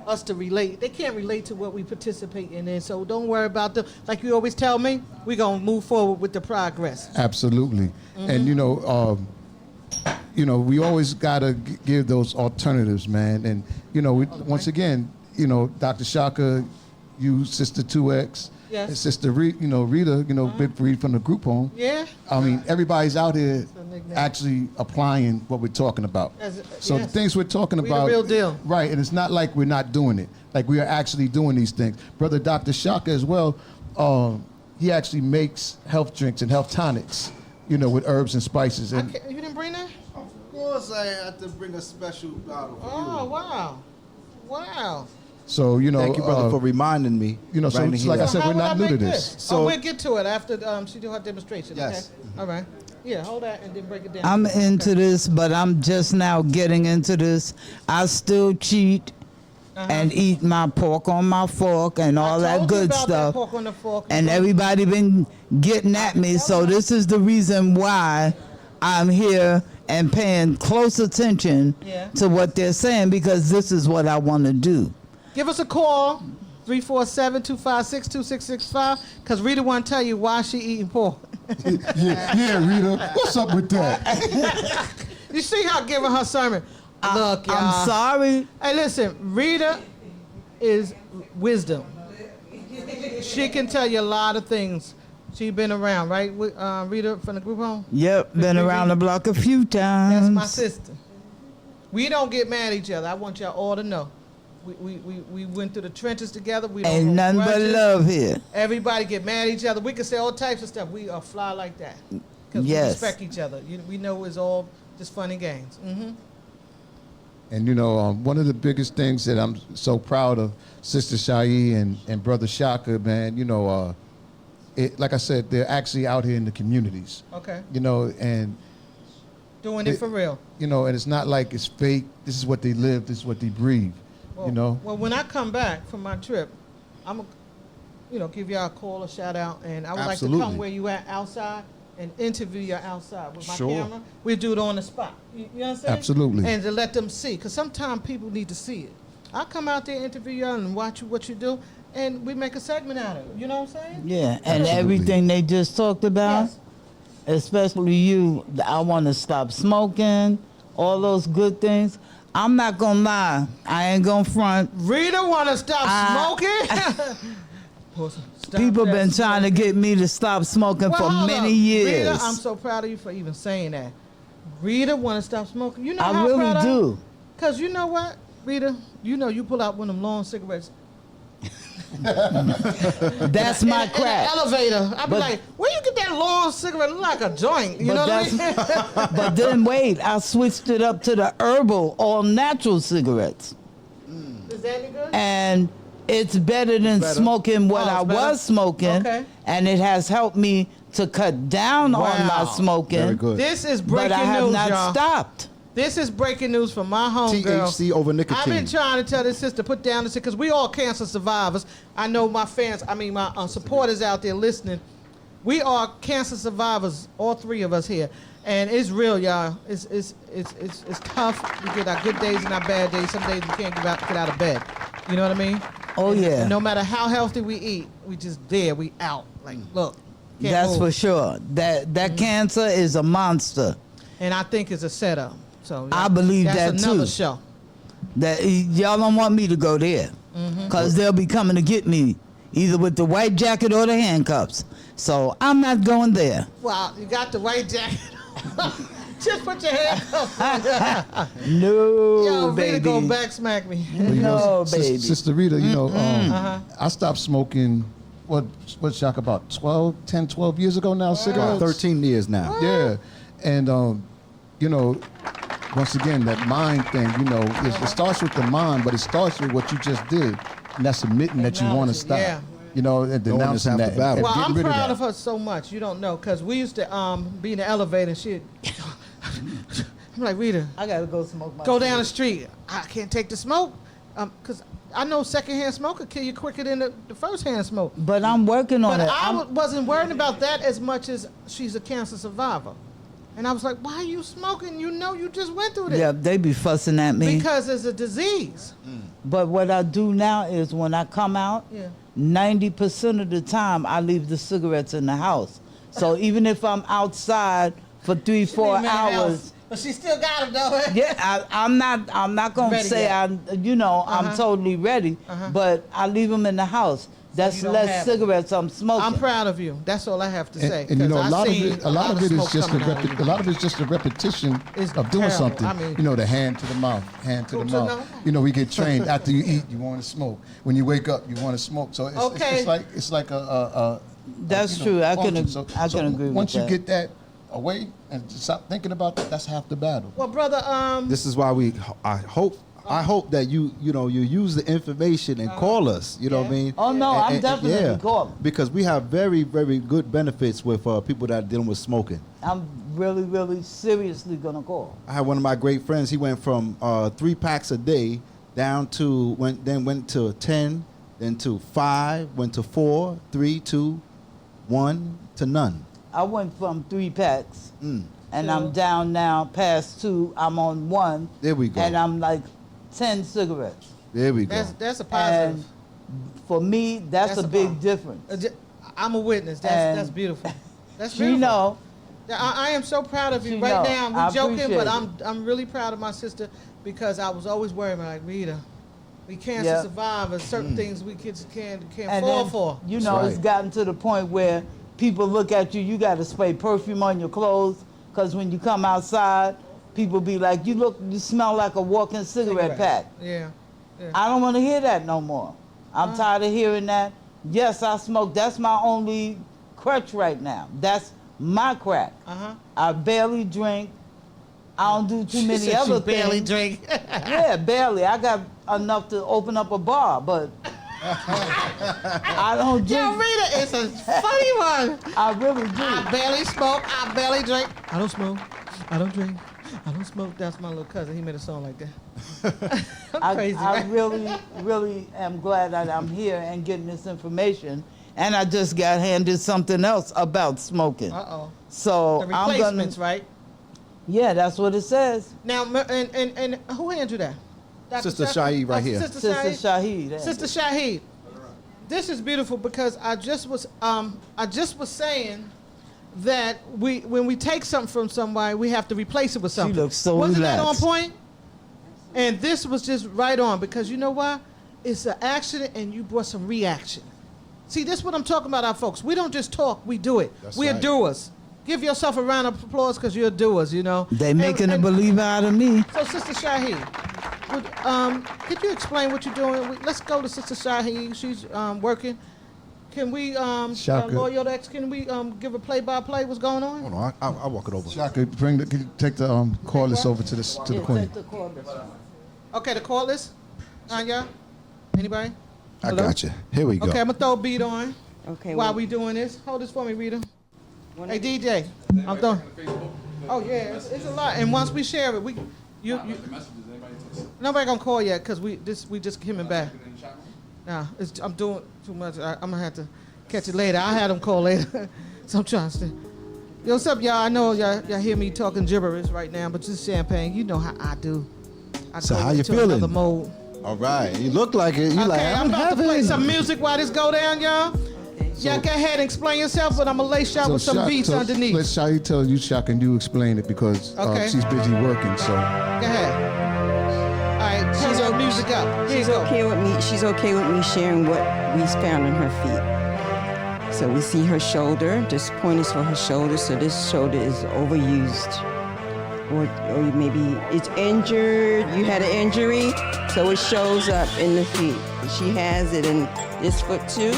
us to relate. They can't relate to what we participate in. So don't worry about them. Like you always tell me, we're going to move forward with the progress.
Absolutely. And, you know, we always got to give those alternatives, man. And, you know, once again, you know, Dr. Shaka, you, Sister 2X, and Sister Rita, Big Reed from the group home.
Yeah.
I mean, everybody's out here actually applying what we're talking about. So the things we're talking about,
the real deal.
Right, and it's not like we're not doing it. Like we are actually doing these things. Brother Dr. Shaka as well, he actually makes health drinks and health tonics, you know, with herbs and spices. And
You didn't bring that?
Of course I had to bring a special bottle for you.
Oh, wow. Wow.
so, you know,
Thank you, brother, for reminding me.
you know, so
right
it's like I said, we're not new to this.
So we'll get to it after she do her demonstration.
Yes.
Okay. All right. Yeah, hold that and then break it down.
I'm into this, but I'm just now getting into this. I still cheat and eat my pork on my fork and all that good stuff.
That pork on the fork.
And everybody been getting at me, so this is the reason why I'm here and paying close attention to what they're saying, because this is what I want to do.
Give us a call, 347-256-2665, because Rita want to tell you why she eating pork.
yeah, Rita, what's up with that?
You see her giving her sermon. Look, y'all.
I'm sorry.
Hey, listen, Rita is wisdom. She can tell you a lot of things. She been around, right? Rita from the group home?
Yep, been around the block a few times.
That's my sister. We don't get mad at each other. I want y'all all to know. We went through the trenches together. We don't
Ain't
hold
nothing but
grudges.
love here.
Everybody get mad at each other. We can say all types of stuff. We are fly like that. Because we respect each other. We know it's all just funny games.
And, you know, one of the biggest things that I'm so proud of Sister Shai and Brother Shaka, man, you know, like I said, they're actually out here in the communities.
Okay.
You know, and
doing it for real.
You know, and it's not like it's fake. This is what they live. This is what they breathe.
Well,
you know.
Well, when I come back from my trip, I'm gonna, give y'all a call, a shout out, and I would like to come where you at outside and interview you outside with my camera. We do it on the spot. You know what I'm saying?
Absolutely.
And to let them see, because sometimes people need to see it. I'll come out there, interview you, and watch what you do, and we make a segment out of it. You know what I'm saying?
Yeah, and everything they just talked about, especially you, I want to stop smoking, all those good things. I'm not going to lie. I ain't going to front.
Rita want to stop smoking?
People been trying to get me to stop smoking for many years.
Rita, I'm so proud of you for even saying that. Rita want to stop smoking. You know
I
how
really
proud
do.
Because you know what, Rita? You know you pull out one of them long cigarettes.
That's my crack.
In the elevator. I be like, where you get that long cigarette? Look like a joint. You know what I mean?
But then wait, I switched it up to the herbal, all natural cigarettes.
Is that any good?
And it's better than smoking what I was smoking.
Okay.
And it has helped me to cut down on my smoking.
Very good.
This is breaking
but I have
news,
not
y'all.
Stopped.
This is breaking news from my homegirl.
THC over nicotine.
I've been trying to tell this sister, put down this, because we all cancer survivors. I know my fans, my supporters out there listening. We are cancer survivors, all three of us here. And it's real, y'all. It's tough. We get our good days and our bad days. Some days we can't get out of bed. You know what I mean?
Oh, yeah.
And no matter how healthy we eat, we just there, we out. Like, look.
That's for sure. That cancer is a monster.
And I think it's a setup. So
I believe that
that's
too.
another show.
That y'all don't want me to go there, because they'll be coming to get me, either with the white jacket or the handcuffs. So I'm not going there.
Well, you got the white jacket. Just put your handcuffs on.
No,
Yo,
baby.
Rita gonna back smack me.
No, baby.
Sister Rita, you know, I stopped smoking. What Shaka, about 10, 12 years ago now? Cigarettes.
13 years now.
Yeah, and you know, once again, that mind thing, you know, it starts with the mind, but it starts with what you just did. And that's admitting that you want to stop.
Yeah.
You know, and denouncing that. and
Well, I'm
getting rid
proud
of
of her so much. You don't know, because we used to be in the elevator and shit. I'm like, Rita,
I gotta go smoke my
go down the street. I can't take the smoke, because I know secondhand smoke could kill you quicker than the first-hand smoke.
But I'm working on
but
it.
I wasn't worried about that as much as she's a cancer survivor. And I was like, why are you smoking? You know you just went through this.
Yeah, they be fussing at me.
Because it's a disease.
But what I do now is when I come out, 90% of the time I leave the cigarettes in the house. So even if I'm outside for 3-4 hours.
But she still got them though.
Yeah, I'm not gonna
Ready
say
yet.
I'm totally ready, but I leave them in the house. That's
you don't
less
have
cigarettes I'm smoking.
I'm proud of you. That's all I have to say.
And you know, a
'cause
lot
I
of
seen
it, a lot of it is
smoke
just
coming out of
a lot of it's just a repetition of doing
terrible.
something.
I mean-
you know, the hand to the mouth, hand to the
To
mouth. You know, we get trained after you eat, you want to smoke. When you wake up, you want to smoke. So it's like a
That's
you know,
true. I
function.
can agree with
once you
that.
get that away and stop thinking about that, that's half the battle.
Well, brother,
This is why I hope that you use the information and call us. You know what I mean?
Oh, no, I'm definitely calling.
Because we have very, very good benefits with people that are dealing with smoking.
I'm really, really seriously gonna call.
I had one of my great friends. He went from 3 packs a day down to went to 10, then to 5, went to 4, 3, 2, 1 to none.
I went from 3 packs, and I'm down now past 2. I'm on 1.
There we go.
And I'm like 10 cigarettes.
There we go.
That's a positive.
And for me, that's a big difference.
I'm a witness. That's beautiful. That's
She
beautiful.
know.
I am so proud of you
She
right
know.
now.
I
We're joking,
appreciate
but
it.
I'm really proud of my sister because I was always worried about like Rita. We cancer
Yeah.
survivors. Certain things we kids can't
And
fall
then,
for.
you know, it's gotten to the point where people look at you, you got to spray perfume on your clothes, because when you come outside, people be like, you smell like a walking cigarette pack.
Yeah.
I don't want to hear that no more. I'm tired of hearing that. Yes, I smoke. That's my only crutch right now. That's my crack. I barely drink. I don't do too
She
many
said
other
she barely
things.
drink.
Yeah, barely. I got enough to open up a bar, but I don't drink.
Yo, Rita is a funny one.
I really do.
I barely smoke. I barely drink. I don't smoke. I don't drink. I don't smoke. That's my little cousin. He made a song like that. I'm crazy,
I
right?
really, really am glad that I'm here and getting this information. And I just got handed something else about smoking.
Uh-oh.
So
The
I'm
replacements,
gonna,
right?
Yeah, that's what it says.
Now, and who handed you that? Dr.
Sister
Shaka?
Shaheed right here.
Sister
Sister
Shaheed.
Shaheed.
Sister Shaheed. This is beautiful because I just was saying that when we take something from somebody, we have to replace it with something.
She looks so
Wasn't
relaxed.
that on point? And this was just right on because you know what? It's an accident and you brought some reaction. See, this is what I'm talking about, our folks. We don't just talk, we do it.
That's
We're
right.
doers. Give yourself a round of applause because you're doers, you know.
They making a believer out of me.
So, Sister Shaheed, could you explain what you're doing? Let's go to Sister Shaheed. She's working. Can we,
Shaka.
Lord Yoda X, can we give a play-by-play what's going on?
Hold on, I'll walk it over.
Shaka, take the cordless over to the queen.
Okay, the cordless. Anya? Anybody?
I
Hello?
got you. Here we go.
Okay, I'm going to throw a beat on.
Okay.
While we doing this. Hold this for me, Rita. Hey, DJ. I'm throwing. Oh, yeah, it's a lot. And once we share it, nobody going to call yet because we just coming back. Nah, I'm doing too much. I'm going to have to catch it later. I'll have them call later. So I'm trying to stay. Yo, what's up, y'all? I know y'all hear me talking gibberish right now, but just champagne, you know how I do. I
So
go
how you
into
feeling?
another mode.
All right, you look like it. You
Okay,
like
I'm about to play some music while this go down, y'all. Y'all go ahead and explain yourself, but I'm going to lace y'all with some beats underneath.
Let Shaheed tell you, Shaka, and you explain it because
Okay.
she's busy working. So
Go ahead. All right, turn the music up. Here you
She's
go.
okay with me. She's okay with me sharing what we found in her feet. So we see her shoulder. This point is for her shoulder. So this shoulder is overused, or maybe it's injured. You had an injury, so it shows up in the feet. She has it in this foot too,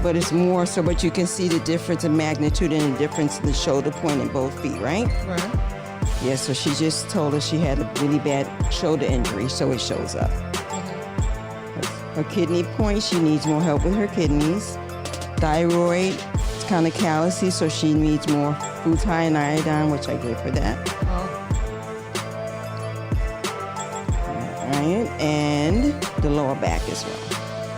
but it's more so. But you can see the difference in magnitude and the difference in the shoulder point in both feet, right?
Right.
Yeah, so she just told us she had a really bad shoulder injury, so it shows up. Her kidney point, she needs more help with her kidneys. Thyroid, it's kind of callousy, so she needs more foods high in iodine, which I gave her that. Right, and the lower back as well.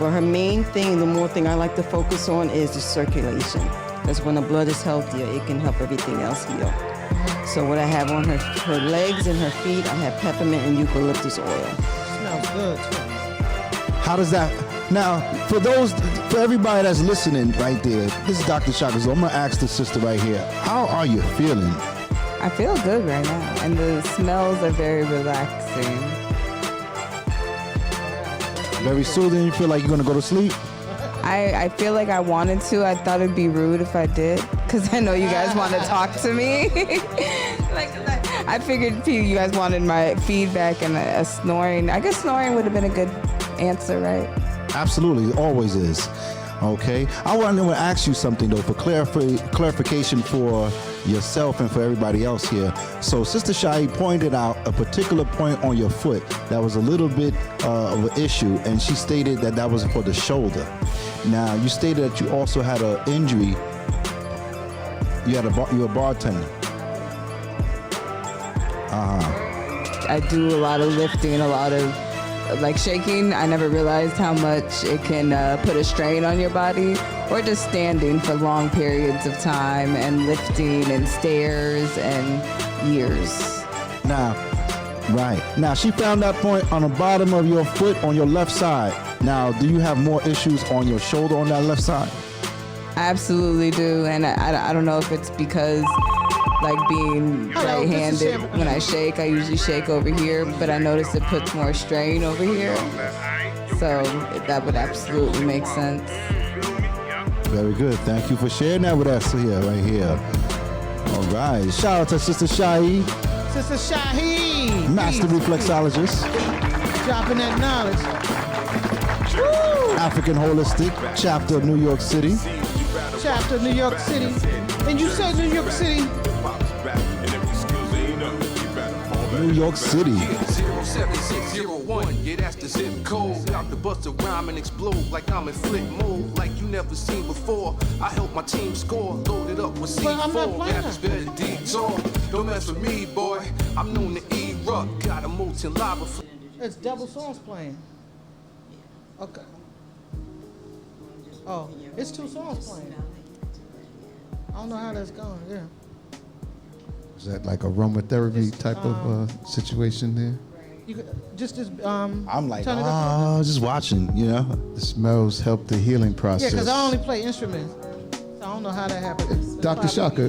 But her main thing, the more thing I like to focus on is the circulation. Because when the blood is healthier, it can help everything else heal. So what I have on her legs and her feet, I have peppermint and eucalyptus oil.
Smells good too.
How does that? Now, for everybody that's listening right there, this is Dr. Shaka. So I'm gonna ask the sister right here. How are you feeling?
I feel good right now, and the smells are very relaxing.
Very soothing. You feel like you're gonna go to sleep?
I feel like I wanted to. I thought it'd be rude if I did, because I know you guys want to talk to me. I figured you guys wanted my feedback and a snoring. I guess snoring would have been a good answer, right?
Absolutely, it always is. Okay, I want to ask you something though for clarification for yourself and for everybody else here. So Sister Shai pointed out a particular point on your foot that was a little bit of an issue, and she stated that was for the shoulder. Now you stated that you also had an injury. You were a bartender.
I do a lot of lifting, a lot of shaking. I never realized how much it can put a strain on your body, or just standing for long periods of time and lifting and stairs and years.
Now, she found that point on the bottom of your foot on your left side. Now, do you have more issues on your shoulder on that left side?
I absolutely do, and I don't know if it's because being right-handed, when I shake, I usually shake over here, but I notice it puts more strain over here. So that would absolutely make sense.
Very good. Thank you for sharing that with us right here. All right. Shout out to Sister Shai.
Sister Shai.
Master reflexologist.
Dropping that knowledge.
African Holistic, chapter of New York City.
Chapter of New York City. And you said New York City.
New York City.
07601, yeah, that's the zip code. Out to bust a rhyme and explode like I'm in flip mode, like you never seen before. I help my team score, loaded up with C4. Rappers better detour. Don't mess with me, boy. I'm known to erupt. Got a molten lava.
It's double songs playing. Okay. Oh, it's two songs playing. I don't know how that's going. Yeah.
Is that like aromatherapy type of situation there?
You could,
I'm like, just watching, you know.
The smells help the healing process.
Yeah, because I only play instruments. So I don't know how that happens.
Dr. Shaka.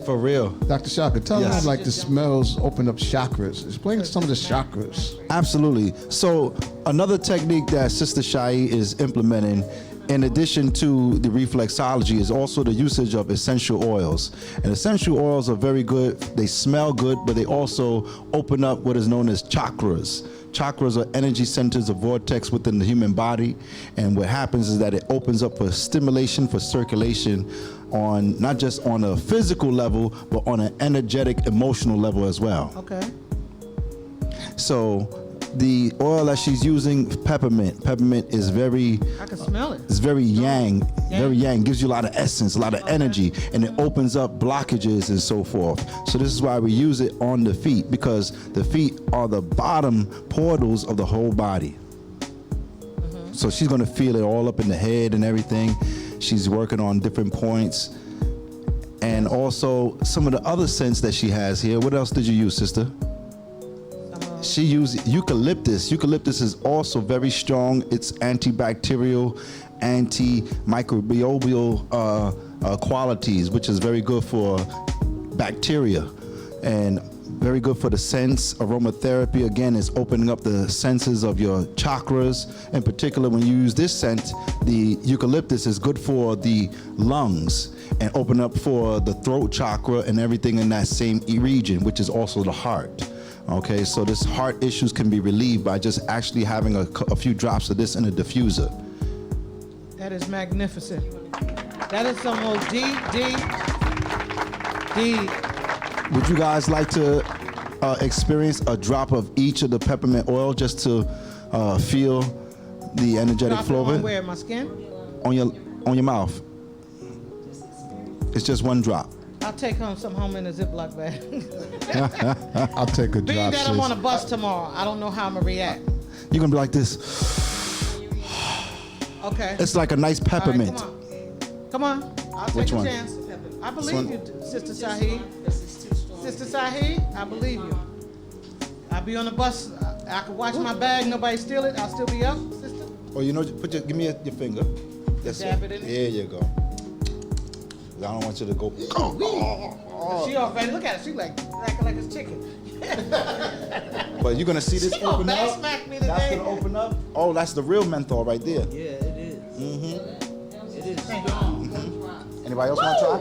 For real.
Dr. Shaka, tell me how the smells open up chakras. Explain some of the chakras.
Absolutely. So another technique that Sister Shai is implementing, in addition to the reflexology, is also the usage of essential oils. And essential oils are very good. They smell good, but they also open up what is known as chakras. Chakras are energy centers, a vortex within the human body. And what happens is that it opens up for stimulation, for circulation, on not just on a physical level, but on an energetic, emotional level as well.
Okay.
So the oil that she's using, peppermint. Peppermint is very,
I can smell it.
It's very yang, very yang. Gives you a lot of essence, a lot of energy, and it opens up blockages and so forth. So this is why we use it on the feet, because the feet are the bottom portals of the whole body. So she's gonna feel it all up in the head and everything. She's working on different points. And also some of the other scents that she has here. What else did you use, sister? She used eucalyptus. Eucalyptus is also very strong. It's antibacterial, antimicrobial qualities, which is very good for bacteria and very good for the sense. Aromatherapy, again, is opening up the senses of your chakras. In particular, when you use this scent, the eucalyptus is good for the lungs and open up for the throat chakra and everything in that same region, which is also the heart. Okay, so this heart issues can be relieved by just actually having a few drops of this in a diffuser.
That is magnificent. That is some most deep.
Would you guys like to experience a drop of each of the peppermint oil just to feel the energetic
Drop it
flow of
on
it
where? My skin?
on your mouth. It's just one drop.
I'll take some home in a Ziploc bag.
I'll take a drop.
Being that I'm
sis.
on a bus tomorrow, I don't know how I'm gonna react.
You're gonna be like this.
Okay.
It's like a nice peppermint.
All right, come on. I'll take
Which
a
one?
chance. I believe
one?
you, Sister Saheed. Sister Saheed, I believe you. I'll be on the bus. I can watch my bag. Nobody steal it. I'll still be up, sister.
Oh, you know, give me your finger. That's
Dab
it.
it in.
There you go. I don't want you to go.
She already look at it. She like acting like it's chicken.
But you're gonna see this
She gonna
open
back
up.
smack me
That's
today.
gonna open up. Oh, that's the real menthol right there.
Yeah, it is.
Mm-hmm.
It is strong.
Anybody else want to try?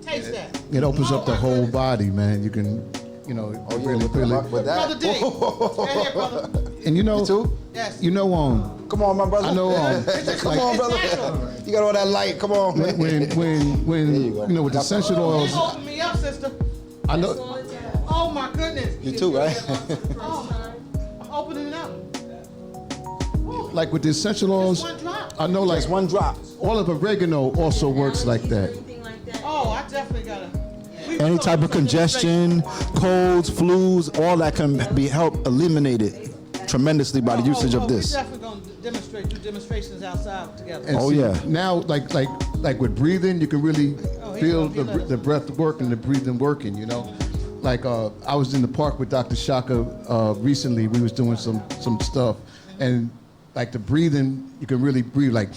Taste that.
It opens up the whole body, man. You can, really feel it.
With that.
Brother D. Right here, brother.
And you know,
Yes.
Come
on, my brother.
I know.
Come on, brother. You got all that light. Come on, man.
When with essential oils,
You open me up, sister.
I know.
Oh my goodness.
You too, right?
Oh, I'm opening it up.
Like with the essential oils, I know like
one drop.
All of oregano also works like that.
Oh, I definitely gotta.
Any type of congestion, colds, flus, all that can be helped eliminated tremendously by the usage of this.
We're definitely gonna do demonstrations outside together.
And see, now like with breathing, you can really feel the breath working, the breathing working. Like I was in the park with Dr. Shaka recently. We was doing some stuff, and like the breathing, you can really breathe like.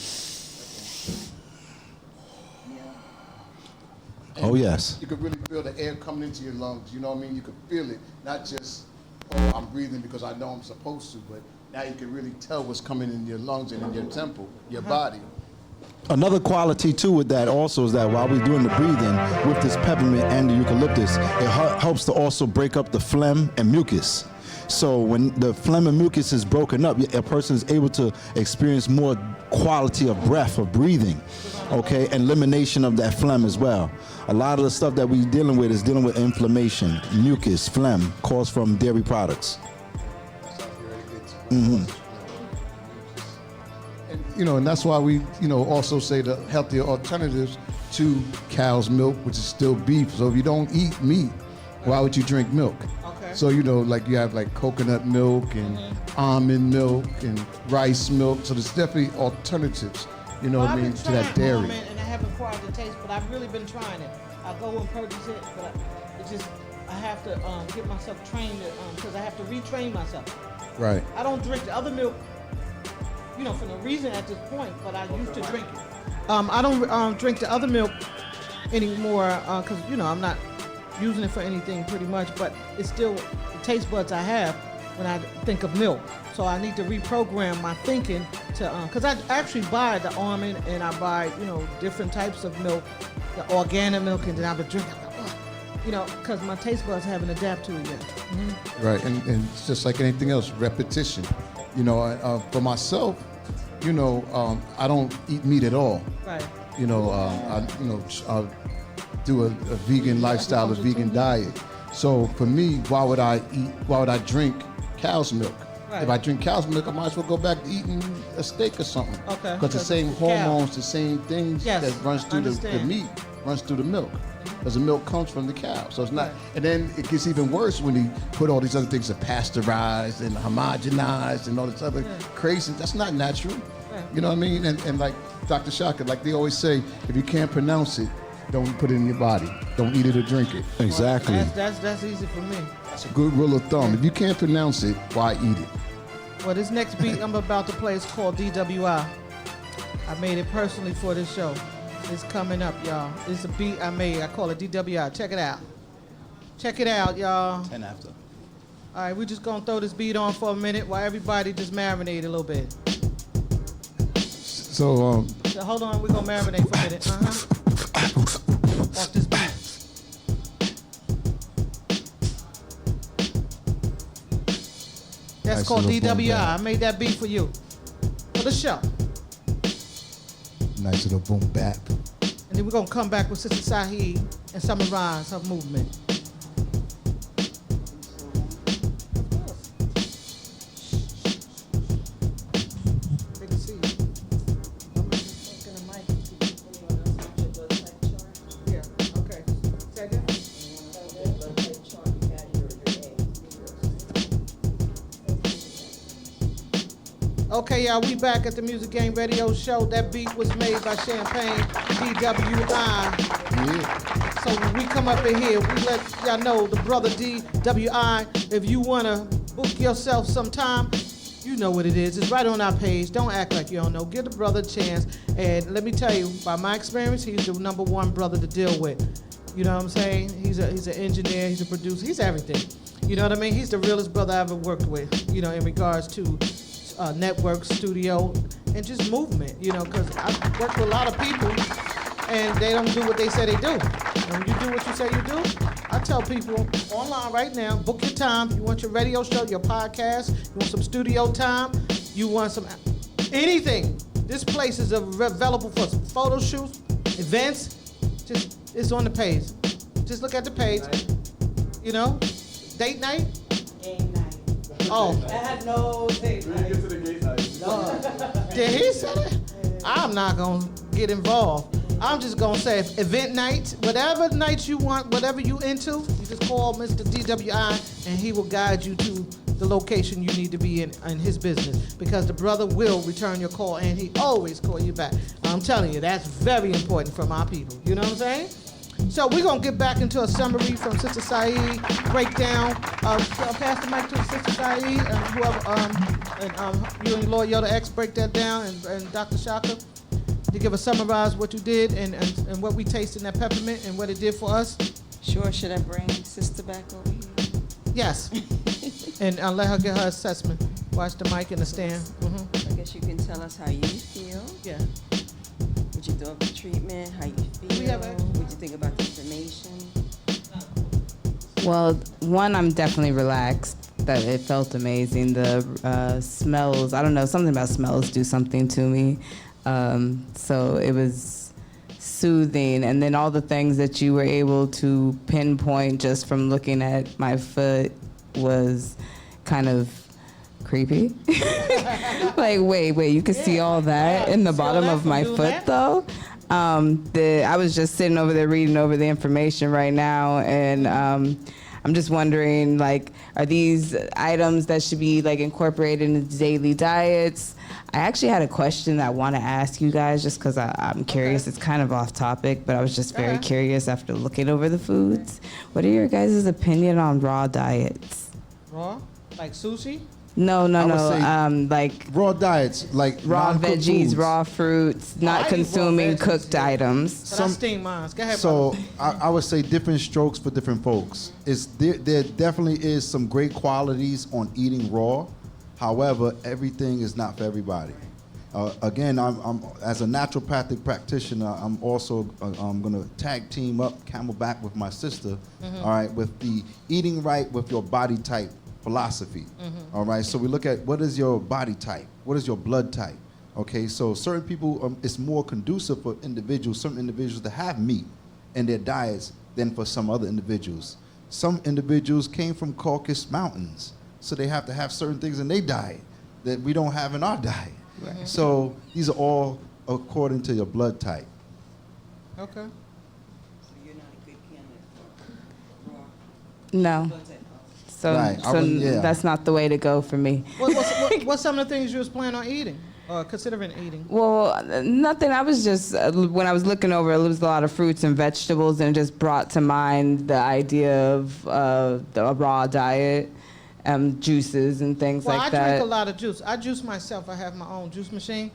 Oh yes.
You can really feel the air coming into your lungs. You know what I mean? You can feel it, not just I'm breathing because I know I'm supposed to, but now you can really tell what's coming in your lungs and in your temple, your body.
Another quality too with that also is that while we're doing the breathing with this peppermint and the eucalyptus, it helps to also break up the phlegm and mucus. So when the phlegm and mucus is broken up, a person is able to experience more quality of breath, of breathing, okay, and elimination of that phlegm as well. A lot of the stuff that we're dealing with is dealing with inflammation, mucus, phlegm, caused from dairy products. Mm-hmm.
And that's why we, also say the healthier alternatives to cow's milk, which is still beef. So if you don't eat meat, why would you drink milk? Okay. So, like you have like coconut milk and almond milk and rice milk. So there's definitely alternatives, to that dairy.
And I haven't acquired the taste, but I've really been trying it. I go and purchase it, but I have to get myself trained because I have to retrain myself.
Right.
I don't drink the other milk, for no reason at this point, but I used to drink it. I don't drink the other milk anymore because, I'm not using it for anything pretty much, but it's still the taste buds I have when I think of milk. So I need to reprogram my thinking to, because I actually buy the almond and I buy, different types of milk, the organic milk, and then I've been drinking, because my taste buds haven't adapted to it yet. Mm-hmm.
Right, and it's just like anything else, repetition. For myself, I don't eat meat at all.
Right.
I do a vegan lifestyle, a vegan diet. So for me, why would I drink cow's milk? Right. If I drink cow's milk, I might as well go back to eating a steak or something. Okay. Because the same hormones, the same things that runs through the meat, runs through the milk. Because the milk comes from the cow. So it's not, and then it gets even worse when you put all these other things that pasteurized and homogenized and all this other crazy. That's not natural. You know what I mean? And like Dr. Shaka, like they always say, if you can't pronounce it, don't put it in your body. Don't eat it or drink it.
Exactly.
Well, that's easy for me.
That's a good rule of thumb. If you can't pronounce it, why eat it?
Well, this next beat I'm about to play is called DWI. I made it personally for this show. It's coming up, y'all. It's a beat I made. I call it DWI. Check it out. Check it out, y'all.
10 after.
All right, we're just going to throw this beat on for a minute while everybody just marinate a little bit.
So
hold on. We're going to marinate for a minute. Off this beat. That's
nice
called DWI.
I
made that beat for you. For the show.
Nice little boom bap.
And then we're going to come back with Sister Saheed and summarize her movement. Okay, y'all, we back at the Music Game Radio Show. That beat was made by Champagne DWI. Yeah. So when we come up in here, we let y'all know the brother DWI, if you want to book yourself sometime, you know what it is. It's right on our page. Don't act like you don't know. Give the brother a chance. And let me tell you, by my experience, he's the number one brother to deal with. You know what I'm saying? He's an engineer, he's a producer, he's everything. You know what I mean? He's the realest brother I ever worked with, you know, in regards to network, studio, and just movement, you know, because I work with a lot of people and they don't do what they say they do. And when you do what you say you do, I tell people online right now, book your time. You want your radio show, your podcast, you want some studio time, you want some anything. This place is available for some photo shoots, events. Just it's on the page. Just look at the page. You know, date night.
Game night.
Oh.
I had no date night.
Get to the gate night. Did he say that? I'm not gonna get involved. I'm just gonna say event night, whatever night you want, whatever you into, you just call Mr. DWI and he will guide you to the location you need to be in his business, because the brother will return your call and he always call you back. I'm telling you, that's very important for my people. You know what I'm saying? So we're gonna get back into a summary from Sister Saeed, breakdown. Pass the mic to Sister Saeed and whoever, you and Lord Yoda X break that down, and Dr. Shaka, to give us summarize what you did and what we tasted in that peppermint and what it did for us.
Sure, should I bring Sister back over here?
Yes. And let her get her assessment. Watch the mic and the stand.
I guess you can tell us how you feel.
Yeah.
What you thought of the treatment, how you feel, what you think about the information.
Well, one, I'm definitely relaxed. That it felt amazing. The smells, I don't know, something about smells do something to me. So it was soothing. And then all the things that you were able to pinpoint just from looking at my foot was kind of creepy. Like, wait, you can see all that in the bottom of my foot, though? I was just sitting over there reading over the information right now, and I'm just wondering, like, are these items that should be like incorporated into daily diets? I actually had a question that I want to ask you guys just because I'm curious. It's kind of off topic, but I was just very curious after looking over the foods. What are your guys' opinion on raw diets?
Raw? Like sushi?
No. Like
raw diets, like
raw
non-cooked
veggies,
foods.
raw fruits, not consuming cooked items.
But I steam mine. Go ahead,
So
brother.
I would say different strokes for different folks. There definitely is some great qualities on eating raw. However, everything is not for everybody. Again, I'm as a naturopathic practitioner, I'm also going to tag team up Camelback with my sister. All right, with the eating right with your body type philosophy. All right, so we look at what is your body type, what is your blood type. Okay, so certain people, it's more conducive for individuals, certain individuals to have meat in their diets than for some other individuals. Some individuals came from Caucasus Mountains, so they have to have certain things in their diet that we don't have in our diet.
Right.
So these are all according to your blood type.
Okay.
So you're not a good candidate for raw?
No. So,
Right, I wouldn't- yeah.
That's not the way to go for me.
What's some of the things you was planning on eating or considering eating?
Well, nothing. I was just, when I was looking over, it was a lot of fruits and vegetables, and it just brought to mind the idea of the raw diet, juices and things
Well,
like
I
that.
drink a lot of juice. I juice myself. I have my own juice machine.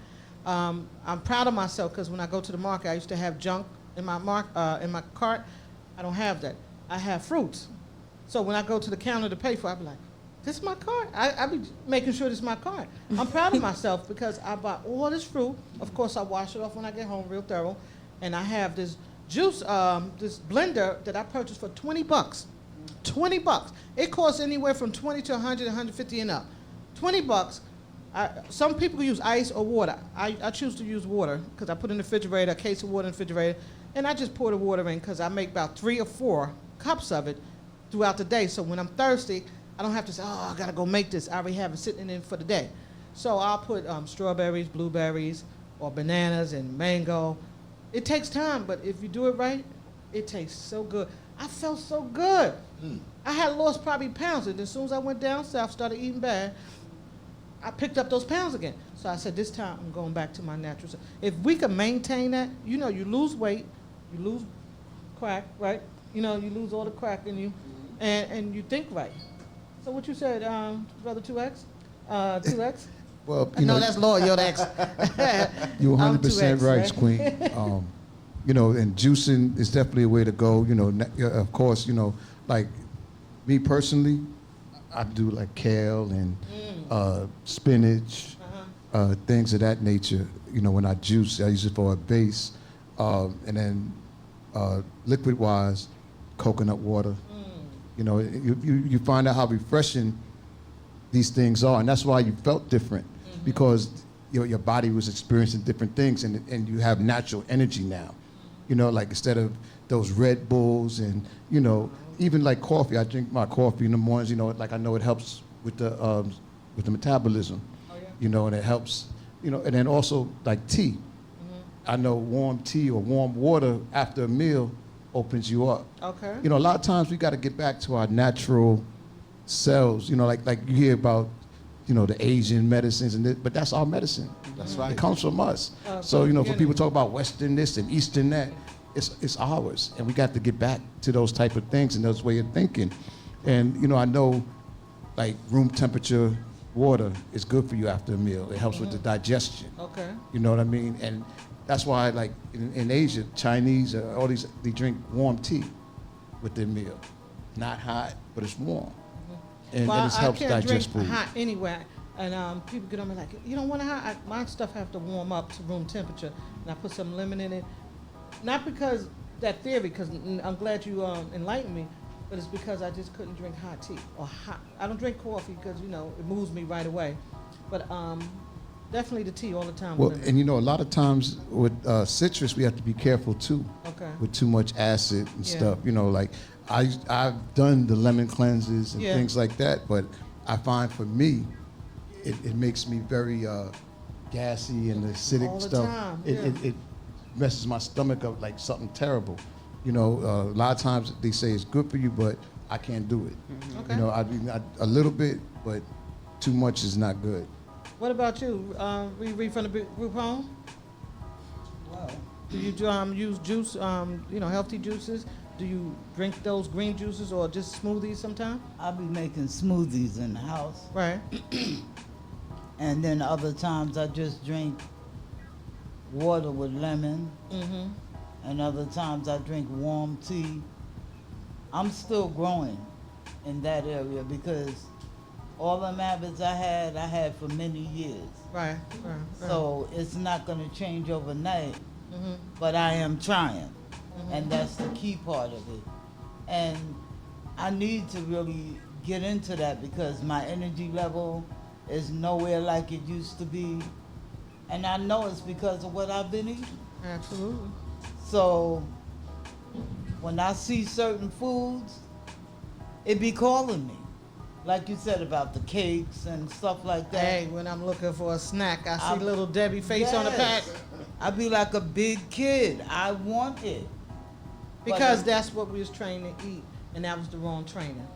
I'm proud of myself because when I go to the market, I used to have junk in my cart. I don't have that. I have fruits. So when I go to the counter to pay for, I be like, this is my cart. I be making sure this is my cart. I'm proud of myself because I bought all this fruit. Of course, I wash it off when I get home real thorough. And I have this juice, this blender that I purchased for $20. $20. It costs anywhere from 20 to 100, 150 and up. $20. Some people use ice or water. I choose to use water because I put in the refrigerator, a case of water in the refrigerator, and I just pour the water in because I make about 3 or 4 cups of it throughout the day. So when I'm thirsty, I don't have to say, oh, I gotta go make this. I already have it sitting in for the day. So I'll put strawberries, blueberries, or bananas and mango. It takes time, but if you do it right, it tastes so good. I felt so good. I had lost probably pounds, and as soon as I went down south, started eating bad, I picked up those pounds again. So I said, this time I'm going back to my natural self. If we can maintain that, you know, you lose weight, you lose crack, right? You know, you lose all the crack in you, and you think right. So what you said, brother 2X? 2X?
Well,
no, that's Lord Yoda X.
You're 100%
2X,
right, Queen. You know, and juicing is definitely a way to go. You know, of course, you know, like me personally, I do like kale and spinach, things of that nature. You know, when I juice, I use it for a base. And then liquid-wise, coconut water. You know, you find out how refreshing these things are, and that's why you felt different, because your body was experiencing different things, and you have natural energy now. You know, like instead of those Red Bulls and, you know, even like coffee, I drink my coffee in the mornings, you know, like I know it helps with the metabolism, you know, and it helps, you know, and then also like tea. I know warm tea or warm water after a meal opens you up.
Okay.
You know, a lot of times we got to get back to our natural selves, you know, like you hear about, you know, the Asian medicines, but that's our medicine.
That's right.
It comes from us. So, you know, for people talk about Western this and Eastern that, it's ours. And we got to get back to those type of things and those way of thinking. And, you know, I know, like, room temperature water is good for you after a meal. It helps with the digestion.
Okay.
You know what I mean? And that's why, like, in Asia, Chinese, all these, they drink warm tea with their meal. Not hot, but it's warm. And it helps digest food.
I can't drink hot anyway. And people get on me like, you don't want it hot? My stuff have to warm up to room temperature. And I put some lemon in it. Not because that theory, because I'm glad you enlightened me, but it's because I just couldn't drink hot tea or hot. I don't drink coffee because, you know, it moves me right away. But definitely the tea all the time.
Well, and you know, a lot of times with citrus, we have to be careful too.
Okay.
With too much acid and stuff. You know, like I've done the lemon cleanses and things like that, but I find for me, it makes me very gassy and acidic
all the
stuff.
Time.
It messes my stomach up like something terrible. You know, a lot of times they say it's good for you, but I can't do it.
Okay.
You know, I a little bit, but too much is not good.
What about you? Read from the group home?
Wow.
Do you use juice, you know, healthy juices? Do you drink those green juices or just smoothies sometimes?
I'll be making smoothies in the house.
Right.
And then other times I just drink water with lemon. And other times I drink warm tea. I'm still growing in that area because all them habits I had for many years.
Right.
So it's not going to change overnight, but I am trying. And that's the key part of it. And I need to really get into that because my energy level is nowhere like it used to be. And I know it's because of what I've been eating.
Absolutely.
So when I see certain foods, it be calling me. Like you said about the cakes and stuff like that.
Hey, when I'm looking for a snack, I see little Debbie face on the pack.
I be like a big kid. I want it.
Because that's what we was trained to eat, and that was the wrong training.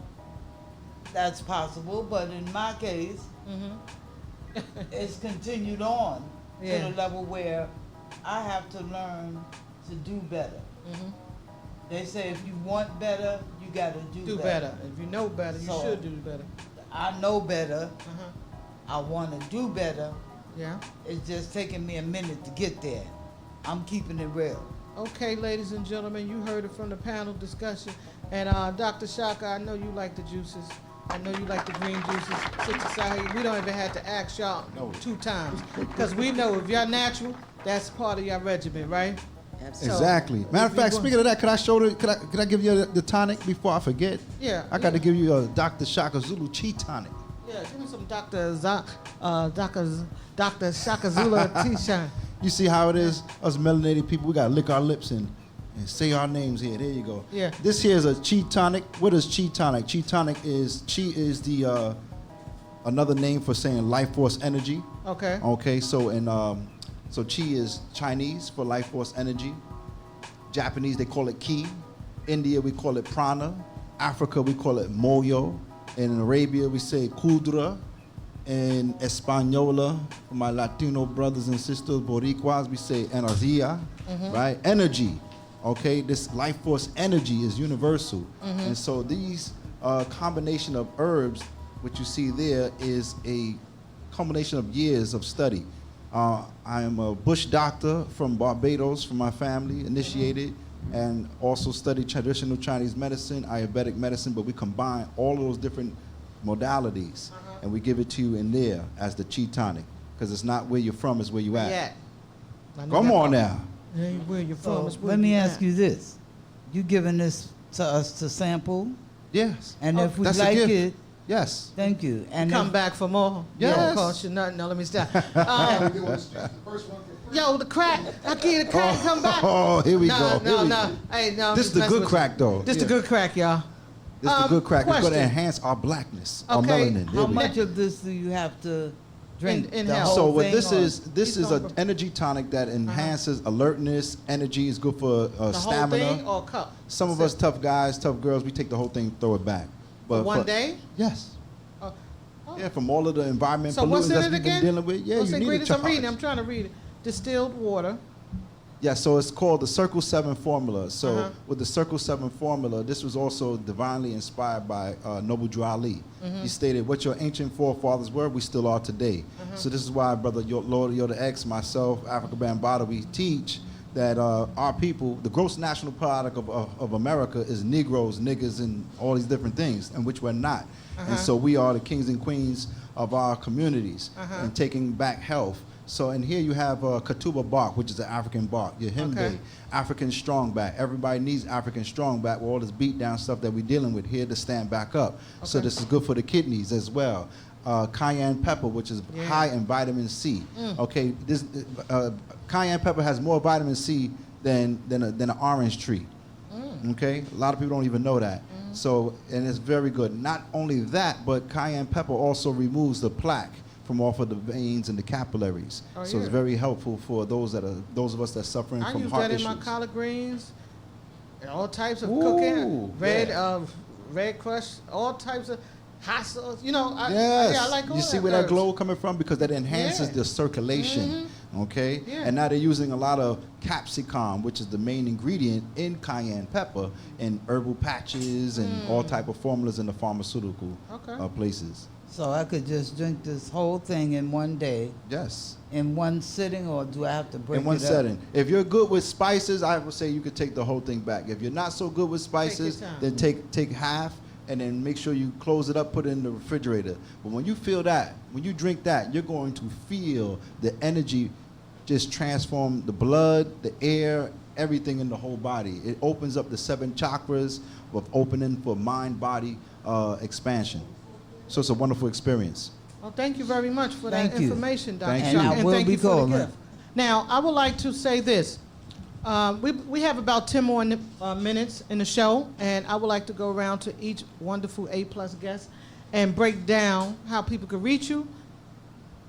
That's possible, but in my case, it's continued on to the level where I have to learn to do better. They say if you want better, you got to do better.
If you know better, you should do better.
I know better. I want to do better.
Yeah.
It's just taking me a minute to get there. I'm keeping it real.
Okay, ladies and gentlemen, you heard it from the panel discussion. And Dr. Shaka, I know you like the juices. I know you like the green juices. Sister Sahi, we don't even have to ask y'all 2 times. Because we know if y'all natural, that's part of your regimen, right?
Exactly. Matter of fact, speaking of that, could I give you the tonic before I forget?
Yeah.
I got to give you a Dr. Shaka Zulu Chi tonic.
Yeah, give me some Dr. Shaka Zulu T-shine.
You see how it is? Us melanated people, we got to lick our lips and say our names here. There you go.
Yeah.
This here is a Chi tonic. What is Chi tonic? Chi tonic is the another name for saying life force energy.
Okay.
Okay. So so Chi is Chinese for life force energy. Japanese they call it Ki. India we call it prana. Africa we call it moyo. And in Arabia we say kudra. In Española, for my Latino brothers and sisters, Boricuas, we say energía, right? Energy, okay? This life force energy is universal. And so these combination of herbs, what you see there, is a combination of years of study. I am a bush doctor from Barbados, from my family, initiated, and also studied traditional Chinese medicine, Ayurvedic medicine, but we combine all of those different modalities, and we give it to you in there as the chi tonic, because it's not where you're from, it's where you at.
Yeah.
Come on now.
Where you're from is where
Let me
you
ask
at.
you this. You giving this to us to sample?
Yes.
And if we
that's a
like
gift.
it,
yes.
thank you. And
Come
if-
back for more.
Yes.
Don't cost you nothing. No, let me stop. Yo, the crack. I give the crack. Come back.
Oh, here we
no,
go.
No,
Here we
no.
go.
Hey, no. I'm
This is
just
the
messing
good
with
crack,
you.
though.
This is the good crack, y'all.
This is the good crack. It's going to
question.
enhance our blackness, our
Okay.
melanin. There
How
we
much
go.
of this do you have to drink?
In
the
health.
whole
So what
thing,
this
or-
is an energy tonic that enhances alertness. Energy is good for
The
stamina.
whole thing or cup?
Some of us tough guys, tough girls, we take the whole thing, throw it back.
For one day?
Yes. Yeah, from all of the environment
So what's
pollutants
in
that
it
we've been
again?
dealing with. Yeah,
What's
you
the
need a
ingredients? I'm
charge.
reading. I'm trying to read it. Distilled water.
Yeah, so it's called the Circle 7 formula. So
Uh-huh.
with the Circle 7 formula, this was also divinely inspired by Noble Drew Ali. He stated, what your ancient forefathers were, we still are today. So this is why, brother Lord Yoda X, myself, Africa Bambaataa, we teach that our people, the gross national product of America is Negroes, niggas, and all these different things, and which we're not. And so we are the kings and queens of our communities and taking back health. So, and here you have Katuba bark, which is an African bark. Your himbe,
Okay.
African strongback. Everybody needs African strongback with all this beat down stuff that we're dealing with here to stand back up. So
Okay.
this is good for the kidneys as well. Cayenne pepper, which is high in vitamin C. Okay, this cayenne pepper has more vitamin C than an orange tree. Okay, a lot of people don't even know that. So, and it's very good. Not only that, but cayenne pepper also removes the plaque from off of the veins and the capillaries.
Oh,
So it's
yeah.
very helpful for those of us that are suffering
I
from
use
heart
that
issues.
in my collard greens, and all types of
Ooh,
cooking, red
yeah.
red crush, all types of hot sauce. You know,
Yes.
I like all
you see
that
where that
herbs.
glow coming from? Because that enhances
Yeah.
the circulation. Okay?
Yeah.
And now they're using a lot of capsicum, which is the main ingredient in cayenne pepper, in herbal patches and all type of formulas in the pharmaceutical places.
So I could just drink this whole thing in one day.
Yes.
In one sitting, or do I have to break
In one
it up?
setting. If you're good with spices, I would say you could take the whole thing back. If you're not so good with spices,
time.
then take half and then make sure you close it up, put it in the refrigerator. But when you feel that, when you drink that, you're going to feel the energy just transform the blood, the air, everything in the whole body. It opens up the 7 chakras with opening for mind-body expansion. So it's a wonderful experience.
Well, thank you very much for that
Thank you.
information, Dr.
Thank
Shaka,
you.
I
and
will
thank
be
you for the
calling.
gift. Now, I would like to say this. We have about 10 more minutes in the show, and I would like to go around to each wonderful A-plus guest and break down how people can reach you.